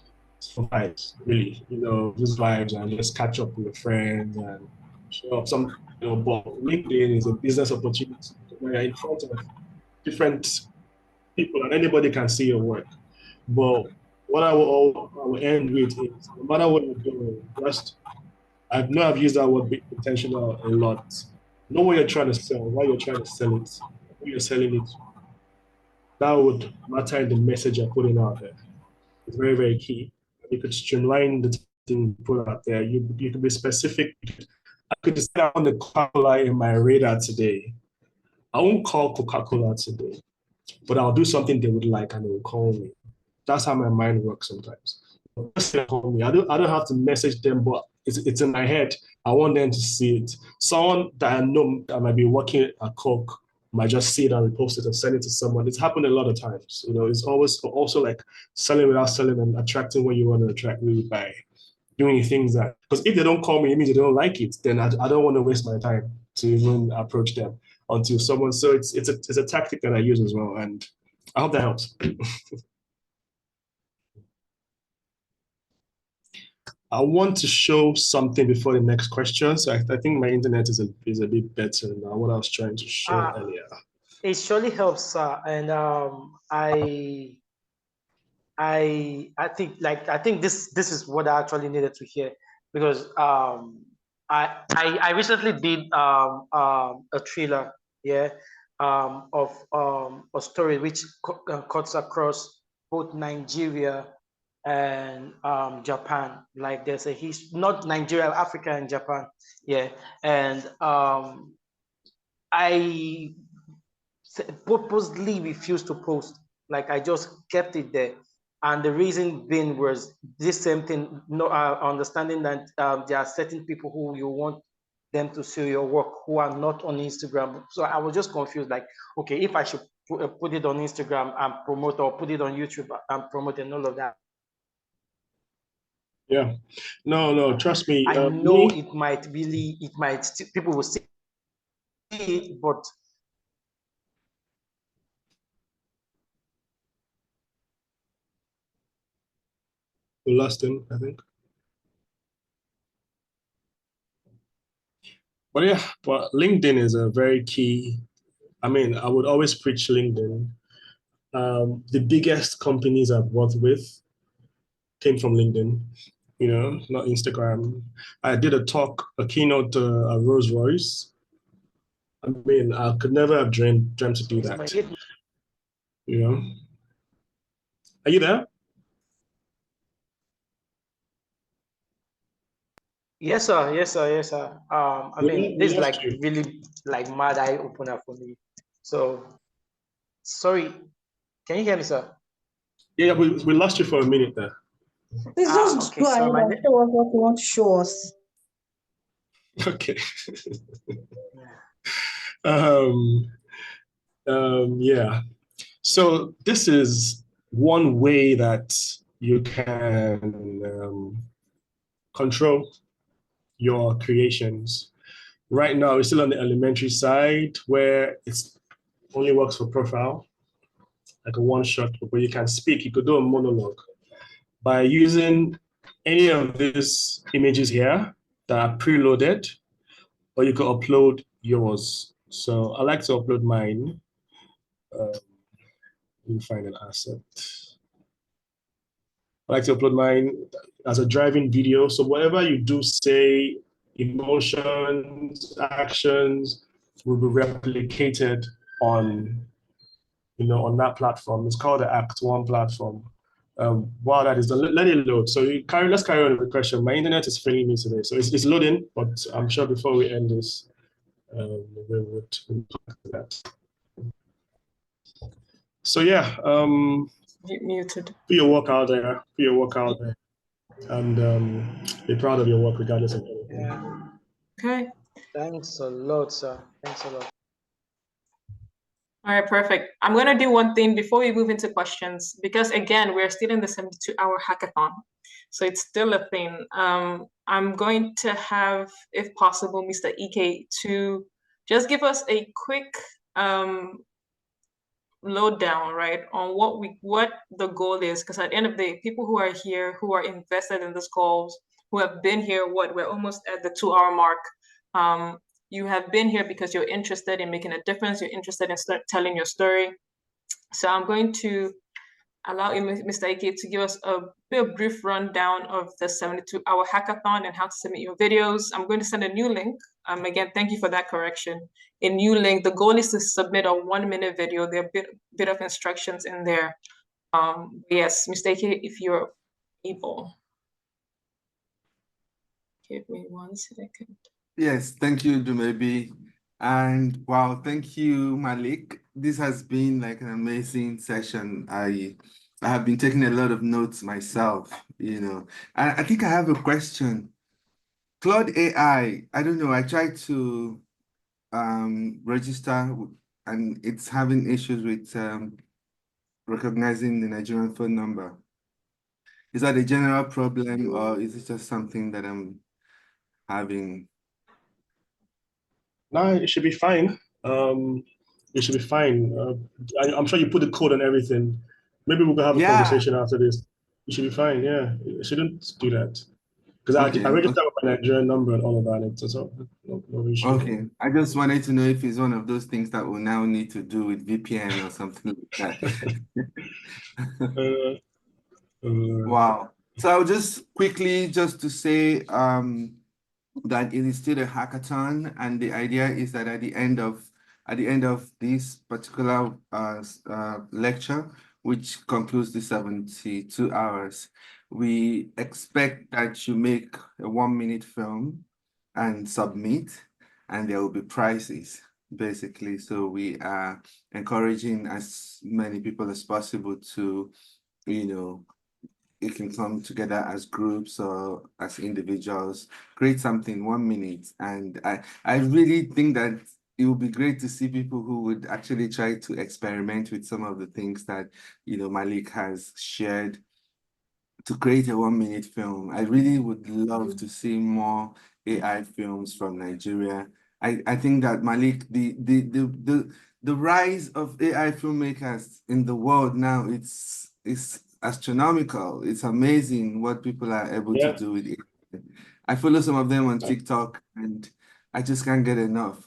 for vibes, really. You know, just vibes and just catch up with your friends and show up some. You know, but LinkedIn is a business opportunity where you're in front of different people and anybody can see your work. But what I will end with is, no matter what you're doing, just I've used that word be intentional a lot. Know what you're trying to sell, why you're trying to sell it, who you're selling it to. That would matter in the message you're putting out there. It's very, very key. You could streamline the thing you put out there. You could be specific. I could decide I want the Coca-Cola in my radar today. I won't call Coca-Cola today, but I'll do something they would like and they will call me. That's how my mind works sometimes. Call me. I don't have to message them, but it's in my head. I want them to see it. Someone that I know that might be working at Coke might just see it and repost it and send it to someone. It's happened a lot of times. You know, it's always also like selling without selling and attracting what you want to attract really by doing things that, because if they don't call me, it means they don't like it. Then I don't want to waste my time to even approach them until someone. So it's a tactic that I use as well, and I hope that helps. I want to show something before the next question. So I think my internet is a bit better now. What I was trying to show earlier. It surely helps, and I think this is what I actually needed to hear, because I recently did a thriller, yeah, of a story which cuts across both Nigeria and Japan. Like there's a not Nigeria, Africa and Japan. Yeah. And I purposely refused to post. Like I just kept it there. And the reason being was this same thing, no, understanding that there are certain people who you want them to see your work who are not on Instagram. So I was just confused, like, okay, if I should put it on Instagram and promote, or put it on YouTube and promote and all of that. Yeah, no, trust me. I know it might really, people will see it, but we lost him, I think. But yeah, but LinkedIn is a very key. I mean, I would always preach LinkedIn. The biggest companies I've worked with came from LinkedIn, not Instagram. I did a keynote at Rolls Royce. I mean, I could never have dreamt to do that. Are you there? Yes, sir. Yes, sir. Yes, sir. I mean, this is like really like mad eye opener for me. So, sorry, can you hear me, sir? Yeah, we lost you for a minute there. Please just go ahead and show us what you want to show us. Okay. Yeah. So this is one way that you can control your creations. Right now, it's still on the elementary side where it's only works for profile, like a one shot, but you can speak. You could do a monologue by using any of these images here that are preloaded, or you could upload yours. So I like to upload mine. Let me find an asset. I like to upload mine as a driving video. So whatever you do, say, emotions, actions, will be replicated on, on that platform. It's called the Act One platform. While that is done, let it load. So let's carry on with the question. My internet is failing me today, so it's loading. But I'm sure before we end this, we would talk to that. So yeah, muted. Put your work out there. And be proud of your work regardless of anything. Yeah. Okay. Thanks a lot, sir. Thanks a lot. All right, perfect. I'm going to do one thing before we move into questions, because again, we're still in the 72-hour hackathon. So it's still a thing. I'm going to have, if possible, Mr. Ike to just give us a quick lowdown, right, on what the goal is, because at the end of the day, people who are here, who are invested in this goals, who have been here, we're almost at the 2-hour mark. You have been here because you're interested in making a difference. You're interested in telling your story. So I'm going to allow Mr. Ike to give us a brief rundown of the 72-hour hackathon and how to submit your videos. I'm going to send a new link. Again, thank you for that correction. A new link. The goal is to submit a 1-minute video. There are a bit of instructions in there. Yes, Mr. Ike, if you're able. Give me 1 second. Yes, thank you, Dumebi. And wow, thank you, Malik. This has been like an amazing session. I have been taking a lot of notes myself, And I think I have a question. Claude AI, I don't know, I tried to register and it's having issues with recognizing the Nigerian phone number. Is that a general problem or is it just something that I'm having? No, it should be fine. It should be fine. I'm sure you put the code and everything. Maybe we can have a conversation after this. It should be fine. Yeah, it shouldn't do that because I registered with my Nigerian number and all of that. So no issue. Okay, I just wanted to know if it's one of those things that we'll now need to do with VPN or something like that. Wow. So I'll just quickly just to say that it is still a hackathon, and the idea is that at the end of at the end of this particular lecture, which concludes the 72 hours, we expect that you make a 1-minute film and submit, and there will be prizes, basically. So we are encouraging as many people as possible to, it can come together as groups or as individuals, create something 1 minute. And I really think that it would be great to see people who would actually try to experiment with some of the things that, Malik has shared to create a 1-minute film. I really would love to see more AI films from Nigeria. I think that, Malik, the rise of AI filmmakers in the world now, it's astronomical. It's amazing what people are able to do with it. I follow some of them on TikTok and I just can't get enough.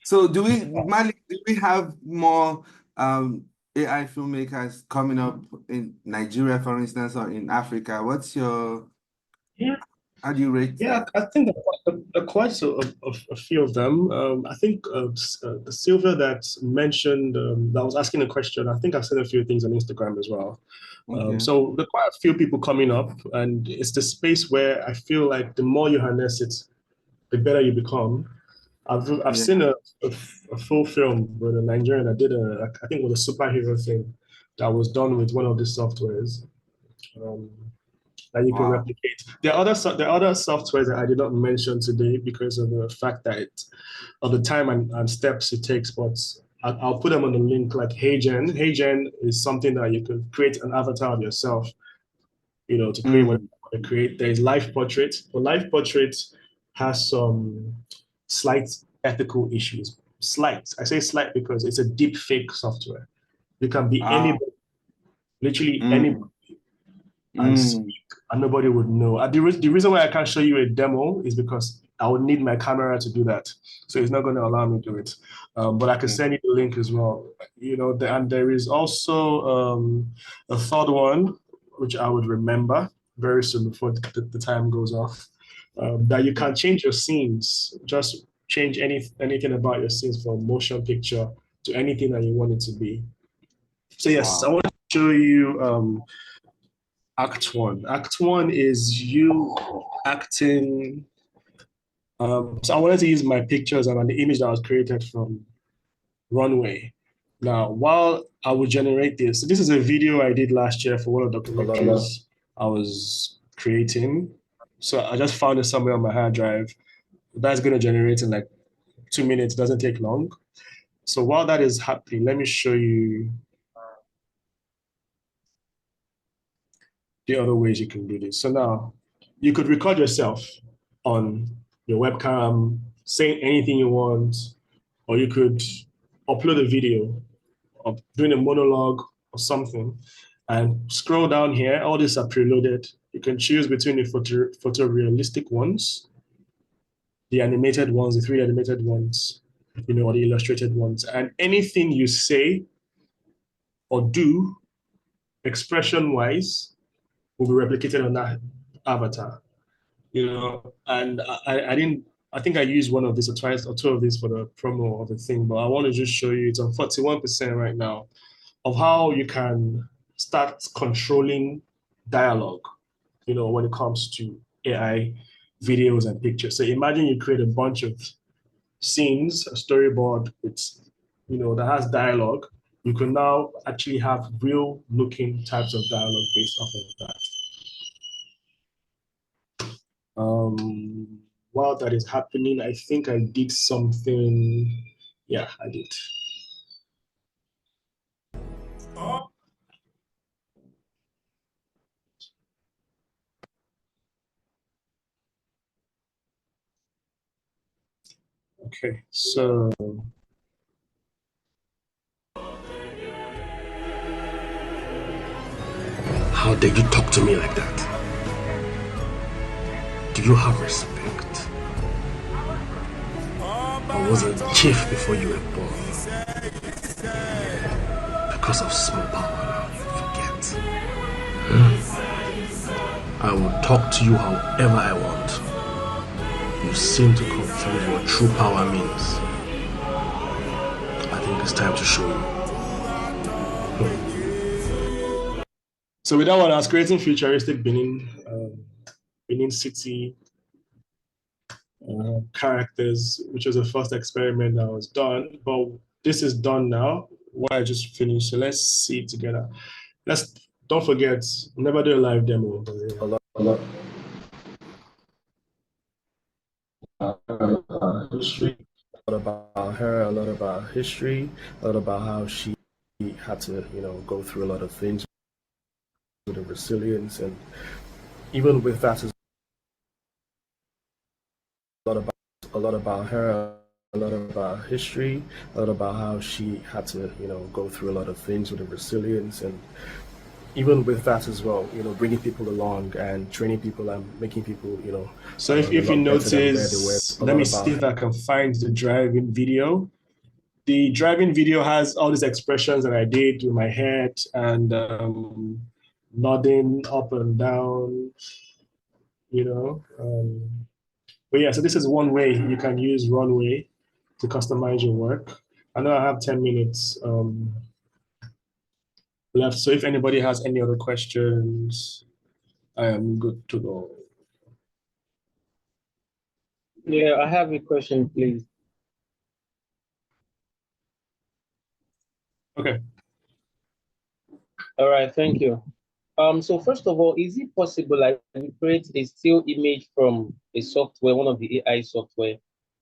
So Malik, do we have more AI filmmakers coming up in Nigeria, for instance, or in Africa? What's your, how do you rate that? I think there are quite a few of them. I think the Silver that mentioned, that was asking a question, I think I've said a few things on Instagram as well. Okay. So there are quite a few people coming up, and it's the space where I feel like the more you harness it, the better you become. I've seen a full film with a Nigerian that did I think it was a superhero thing that was done with one of the softwares. That you can replicate. There are other softwares that I did not mention today because of the fact that of the time and steps it takes, but I'll put them on the link, like HeyGen. HeyGen is something that you can create an avatar of yourself, to create what you want to create. There's Life Portrait. But Life Portrait has some slight ethical issues. Slight. I say slight because it's a deep fake software. You can be anybody, literally anybody, and speak, and nobody would know. The reason why I can't show you a demo is because I would need my camera to do that. So it's not going to allow me to do it. But I can send you the link as well. And there is also a third one, which I would remember very soon before the time goes off, that you can change your scenes. Just change anything about your scenes from motion picture to anything that you want it to be. So yes, I want to show you Act 1. Act 1 is you acting. So I wanted to use my pictures and the image that was created from Runway. Now, while I would generate this is a video I did last year for one of the documentaries I was creating. So I just found it somewhere on my hard drive. That's going to generate in like 2 minutes. It doesn't take long. So while that is happening, let me show you the other ways you can do this. So now you could record yourself on your webcam, saying anything you want, or you could upload a video of doing a monologue or something and scroll down here. All these are preloaded. You can choose between the photorealistic ones, the animated ones, the 3D animated ones, or the illustrated ones. And anything you say or do expression-wise will be replicated on that avatar. And I think I used one of these or twice or two of these for the promo of the thing, but I want to just show you, it's on 41% right now, of how you can start controlling dialogue, when it comes to AI videos and pictures. So imagine you create a bunch of scenes, a storyboard with, that has dialogue. You can now actually have real looking types of dialogue based off of that. While that is happening, I think I did something. Yeah, I did. Okay, so how dare you talk to me like that? Do you have respect? I was a chief before you were born. Because of small power now, you forget. I will talk to you however I want. You seem to confuse what true power means. It's time to show you. So with that one, I was creating futuristic Benin City characters, which was the first experiment that was done. But this is done now. What I just finished. So let's see it together. Don't forget, never do a live demo. History, a lot about her, a lot about history, a lot about how she had to, go through a lot of things with the resilience, and even with that, is a lot about her, a lot about history, a lot about how she had to, go through a lot of things with the resilience, and even with that as well, bringing people along and training people and making people, So if you notice, let me see if I can find the driving video. The driving video has all these expressions that I did with my head and nodding up and down, But yeah, so this is one way you can use Runway to customize your work. I know I have 10 minutes left. So if anybody has any other questions, I am good to go. Yeah, I have a question, please. Okay. All right, thank you. So first of all, is it possible like we create a still image from a software, one of the AI software,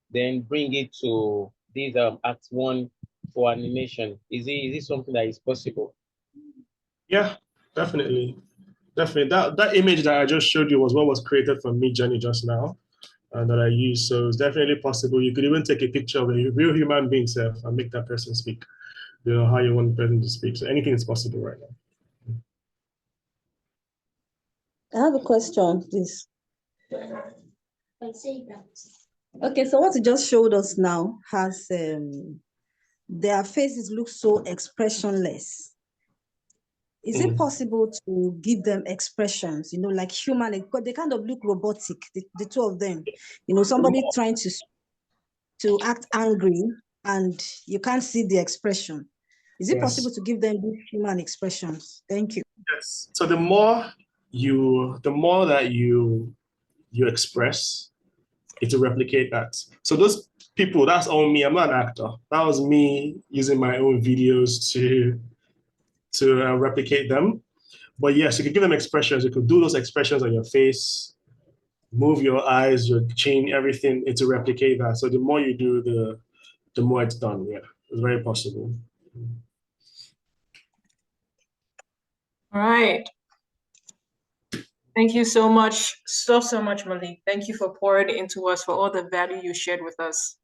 then bring it to this Act 1 for animation? Is it something that is possible? Yeah, definitely. Definitely. That image that I just showed you was what was created from Midjourney just now that I used. So it's definitely possible. You could even take a picture of a real human being self and make that person speak, how you want the person to speak. So anything is possible right now. I have a question, please. Okay, so what you just showed us now has their faces look so expressionless. Is it possible to give them expressions, like human, because they kind of look robotic, the two of them, somebody trying to act angry and you can't see the expression. Is it possible to give them these human expressions? Thank you. Yes. So the more that you express, it will replicate that. So those people, that's all me. I'm not an actor. That was me using my own videos to replicate them. But yes, you could give them expressions. You could do those expressions on your face, move your eyes, your chin, everything. It will replicate that. So the more you do, the more it's done. Yeah, it's very possible. All right. Thank you so much, so much, Malik. Thank you for pouring into us, for all the value you shared with us.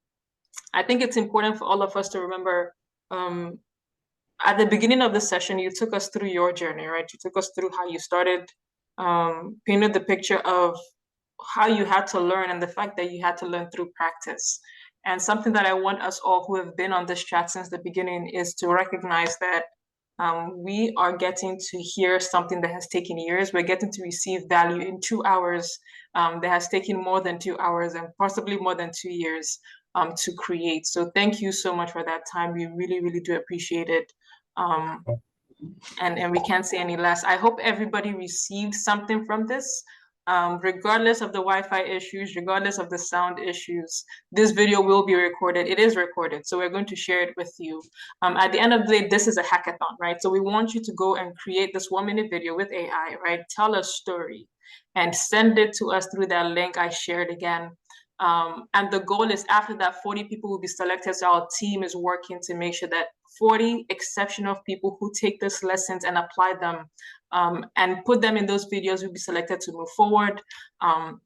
I think it's important for all of us to remember, at the beginning of the session, you took us through your journey, right? You took us through how you started, painted the picture of how you had to learn and the fact that you had to learn through practice. And something that I want us all who have been on this chat since the beginning is to recognize that we are getting to hear something that has taken years. We're getting to receive value in 2 hours that has taken more than 2 hours and possibly more than 2 years to create. So thank you so much for that time. We really, really do appreciate it. And we can't say any less. I hope everybody received something from this. Regardless of the Wi-Fi issues, regardless of the sound issues, this video will be recorded. It is recorded, so we're going to share it with you. At the end of the day, this is a hackathon, right? So we want you to go and create this 1-minute video with AI, right? Tell a story and send it to us through that link I shared again. And the goal is after that, 40 people will be selected. So our team is working to make sure that 40 exceptional people who take these lessons and apply them and put them in those videos will be selected to move forward and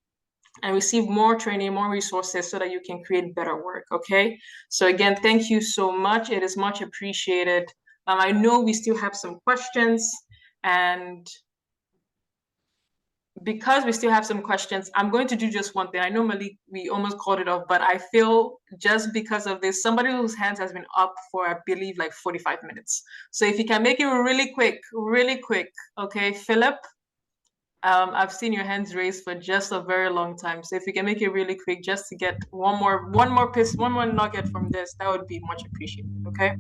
receive more training, more resources so that you can create better work, okay? So again, thank you so much. It is much appreciated. I know we still have some questions, and because we still have some questions, I'm going to do just one thing. I know, Malik, we almost called it off, but I feel just because of this, somebody whose hands has been up for, I believe, like 45 minutes. So if you can make it really quick, okay, Philip, I've seen your hands raised for just a very long time. So if you can make it really quick, just to get one more nugget from this, that would be much appreciated, okay?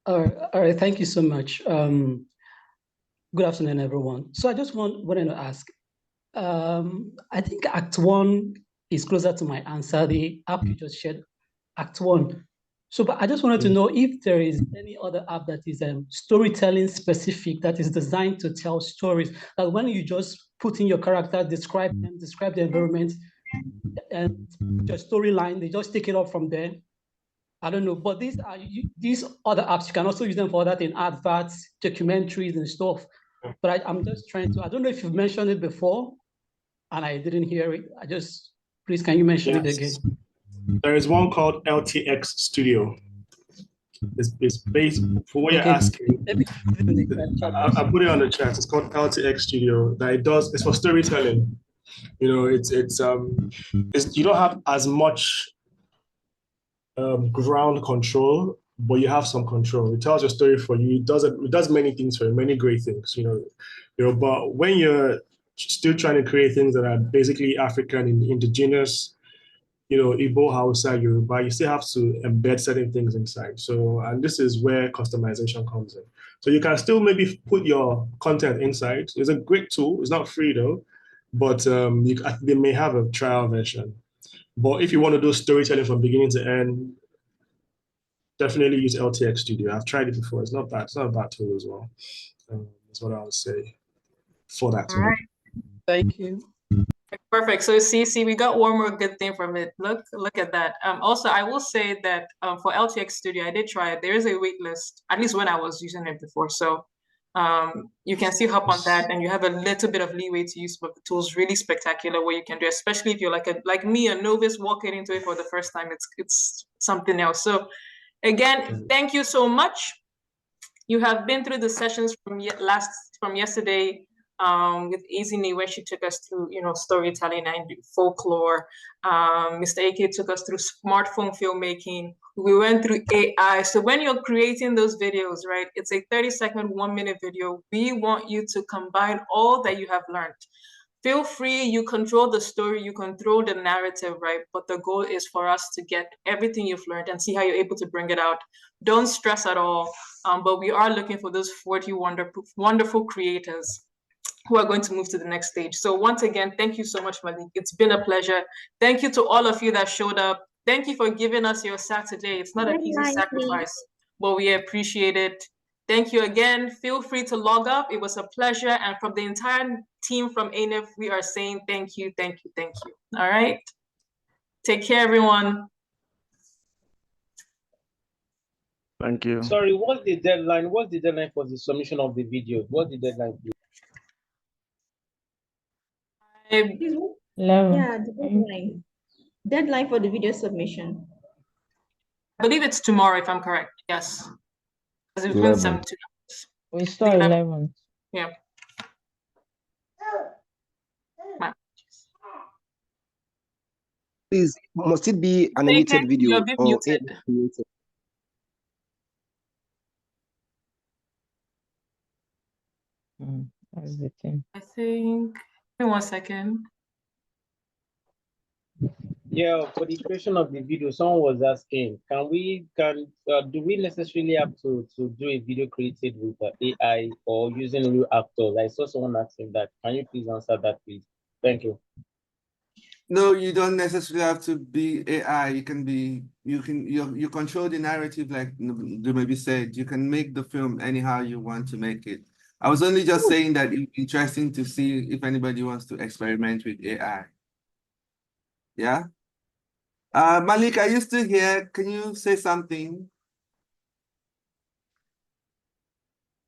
All right. Thank you so much. Good afternoon, everyone. So I just wanted to ask. I think Act One is closer to my answer. The app you just shared, Act One. So, but I just wanted to know if there is any other app that is storytelling specific, that is designed to tell stories. That when you just put in your character, describe them, describe the environment, and your storyline, they just take it up from there. I don't know, but these other apps, you can also use them for that in adverts, documentaries, and stuff. But I'm just trying to. I don't know if you've mentioned it before, and I didn't hear it. Please, can you mention it again? There is one called LTX Studio. It's based for what you're asking. I put it on the chat. It's called LTX Studio. It's for storytelling. You know, it's you don't have as much ground control, but you have some control. It tells your story for you. It does many things for you, many great things. You know. But when you're still trying to create things that are basically African and indigenous, you know, Igbo, Hausa, Yoruba, you still have to embed certain things inside. So, and this is where customization comes in. So you can still maybe put your content inside. It's a great tool. It's not free though, but they may have a trial version. But if you want to do storytelling from beginning to end, definitely use LTX Studio. I've tried it before. It's not bad. It's not a bad tool as well. That's what I would say for that tool. All right. Thank you. Perfect. So see, we got one more good thing from it. Look at that. Also, I will say that for LTX Studio, I did try it. There is a wait list, at least when I was using it before. So you can still hop on that, and you have a little bit of leeway to use some of the tools. Really spectacular what you can do, especially if you're like me, a novice walking into it for the first time. It's something else. So again, thank you so much. You have been through the sessions from yesterday. With Izini, where she took us through, you know, storytelling and folklore. Mr. AK took us through smartphone filmmaking. We went through AI. So when you're creating those videos, right, it's a 30-second, 1-minute video. We want you to combine all that you have learned. Feel free, you control the story, you control the narrative, right? But the goal is for us to get everything you've learned and see how you're able to bring it out. Don't stress at all, but we are looking for those 40 wonderful creators who are going to move to the next stage. So once again, thank you so much, Malik. It's been a pleasure. Thank you to all of you that showed up. Thank you for giving us your Saturday. It's not an easy sacrifice, but we appreciate it. Thank you again. Feel free to log up. It was a pleasure. And from the entire team from ANF, we are saying thank you, thank you, thank you. All right. Take care, everyone. Thank you. Sorry, what's the deadline? What's the deadline for the submission of the video? What's the deadline? Yeah, the deadline. Deadline for the video submission. I believe it's tomorrow, if I'm correct. Yes. It's been 7 hours. We start 11. Yeah. Please, must it be animated video you're a bit or muted. animated? That's the thing. I think, give me 1 second. Yeah, for the creation of the video, someone was asking, do we necessarily have to do a video created with AI or using real actors? I saw someone asking that. Can you please answer that, please? Thank you. No, you don't necessarily have to be AI. You control the narrative, like maybe said. You can make the film anyhow you want to make it. I was only just saying that it's interesting to see if anybody wants to experiment with AI. Yeah. Malik, are you still here? Can you say something?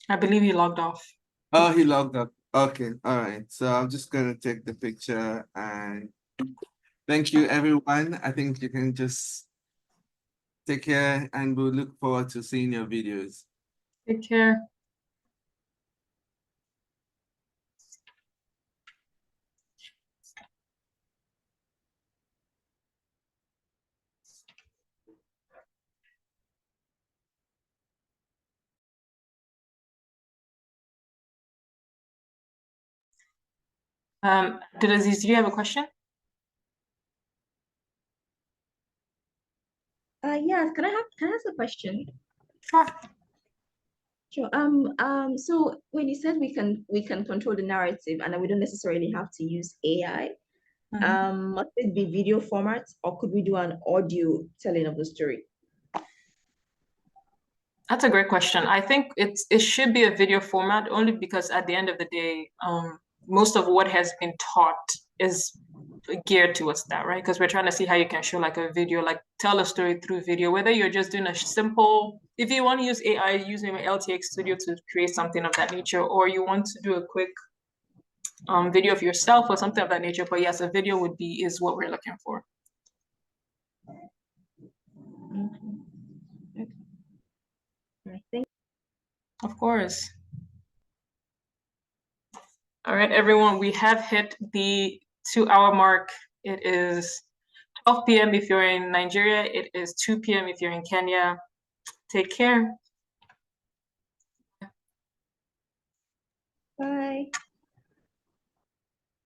I believe he logged off. Oh, he logged up. Okay, all right. So I'm just gonna take the picture and thank you, everyone. I think you can just take care and we'll look forward to seeing your videos. Take care. Aziz, do you have a question? Yes, can I ask a question? Sure. Sure. So when you said we can control the narrative and we don't necessarily have to use AI, must it be video format or could we do an audio telling of the story? That's a great question. I think it should be a video format only because at the end of the day, most of what has been taught is geared towards that, right? Because we're trying to see how you can show like a video, like tell a story through video, whether you're just doing a simple, if you want to use AI, use maybe LTX Studio to create something of that nature, or you want to do a quick video of yourself or something of that nature. But yes, a video is what we're looking for. Of course. All right, everyone, we have hit the 2-hour mark. It is 12 p.m. if you're in Nigeria. It is 2 p.m. if you're in Kenya. Take care. Bye.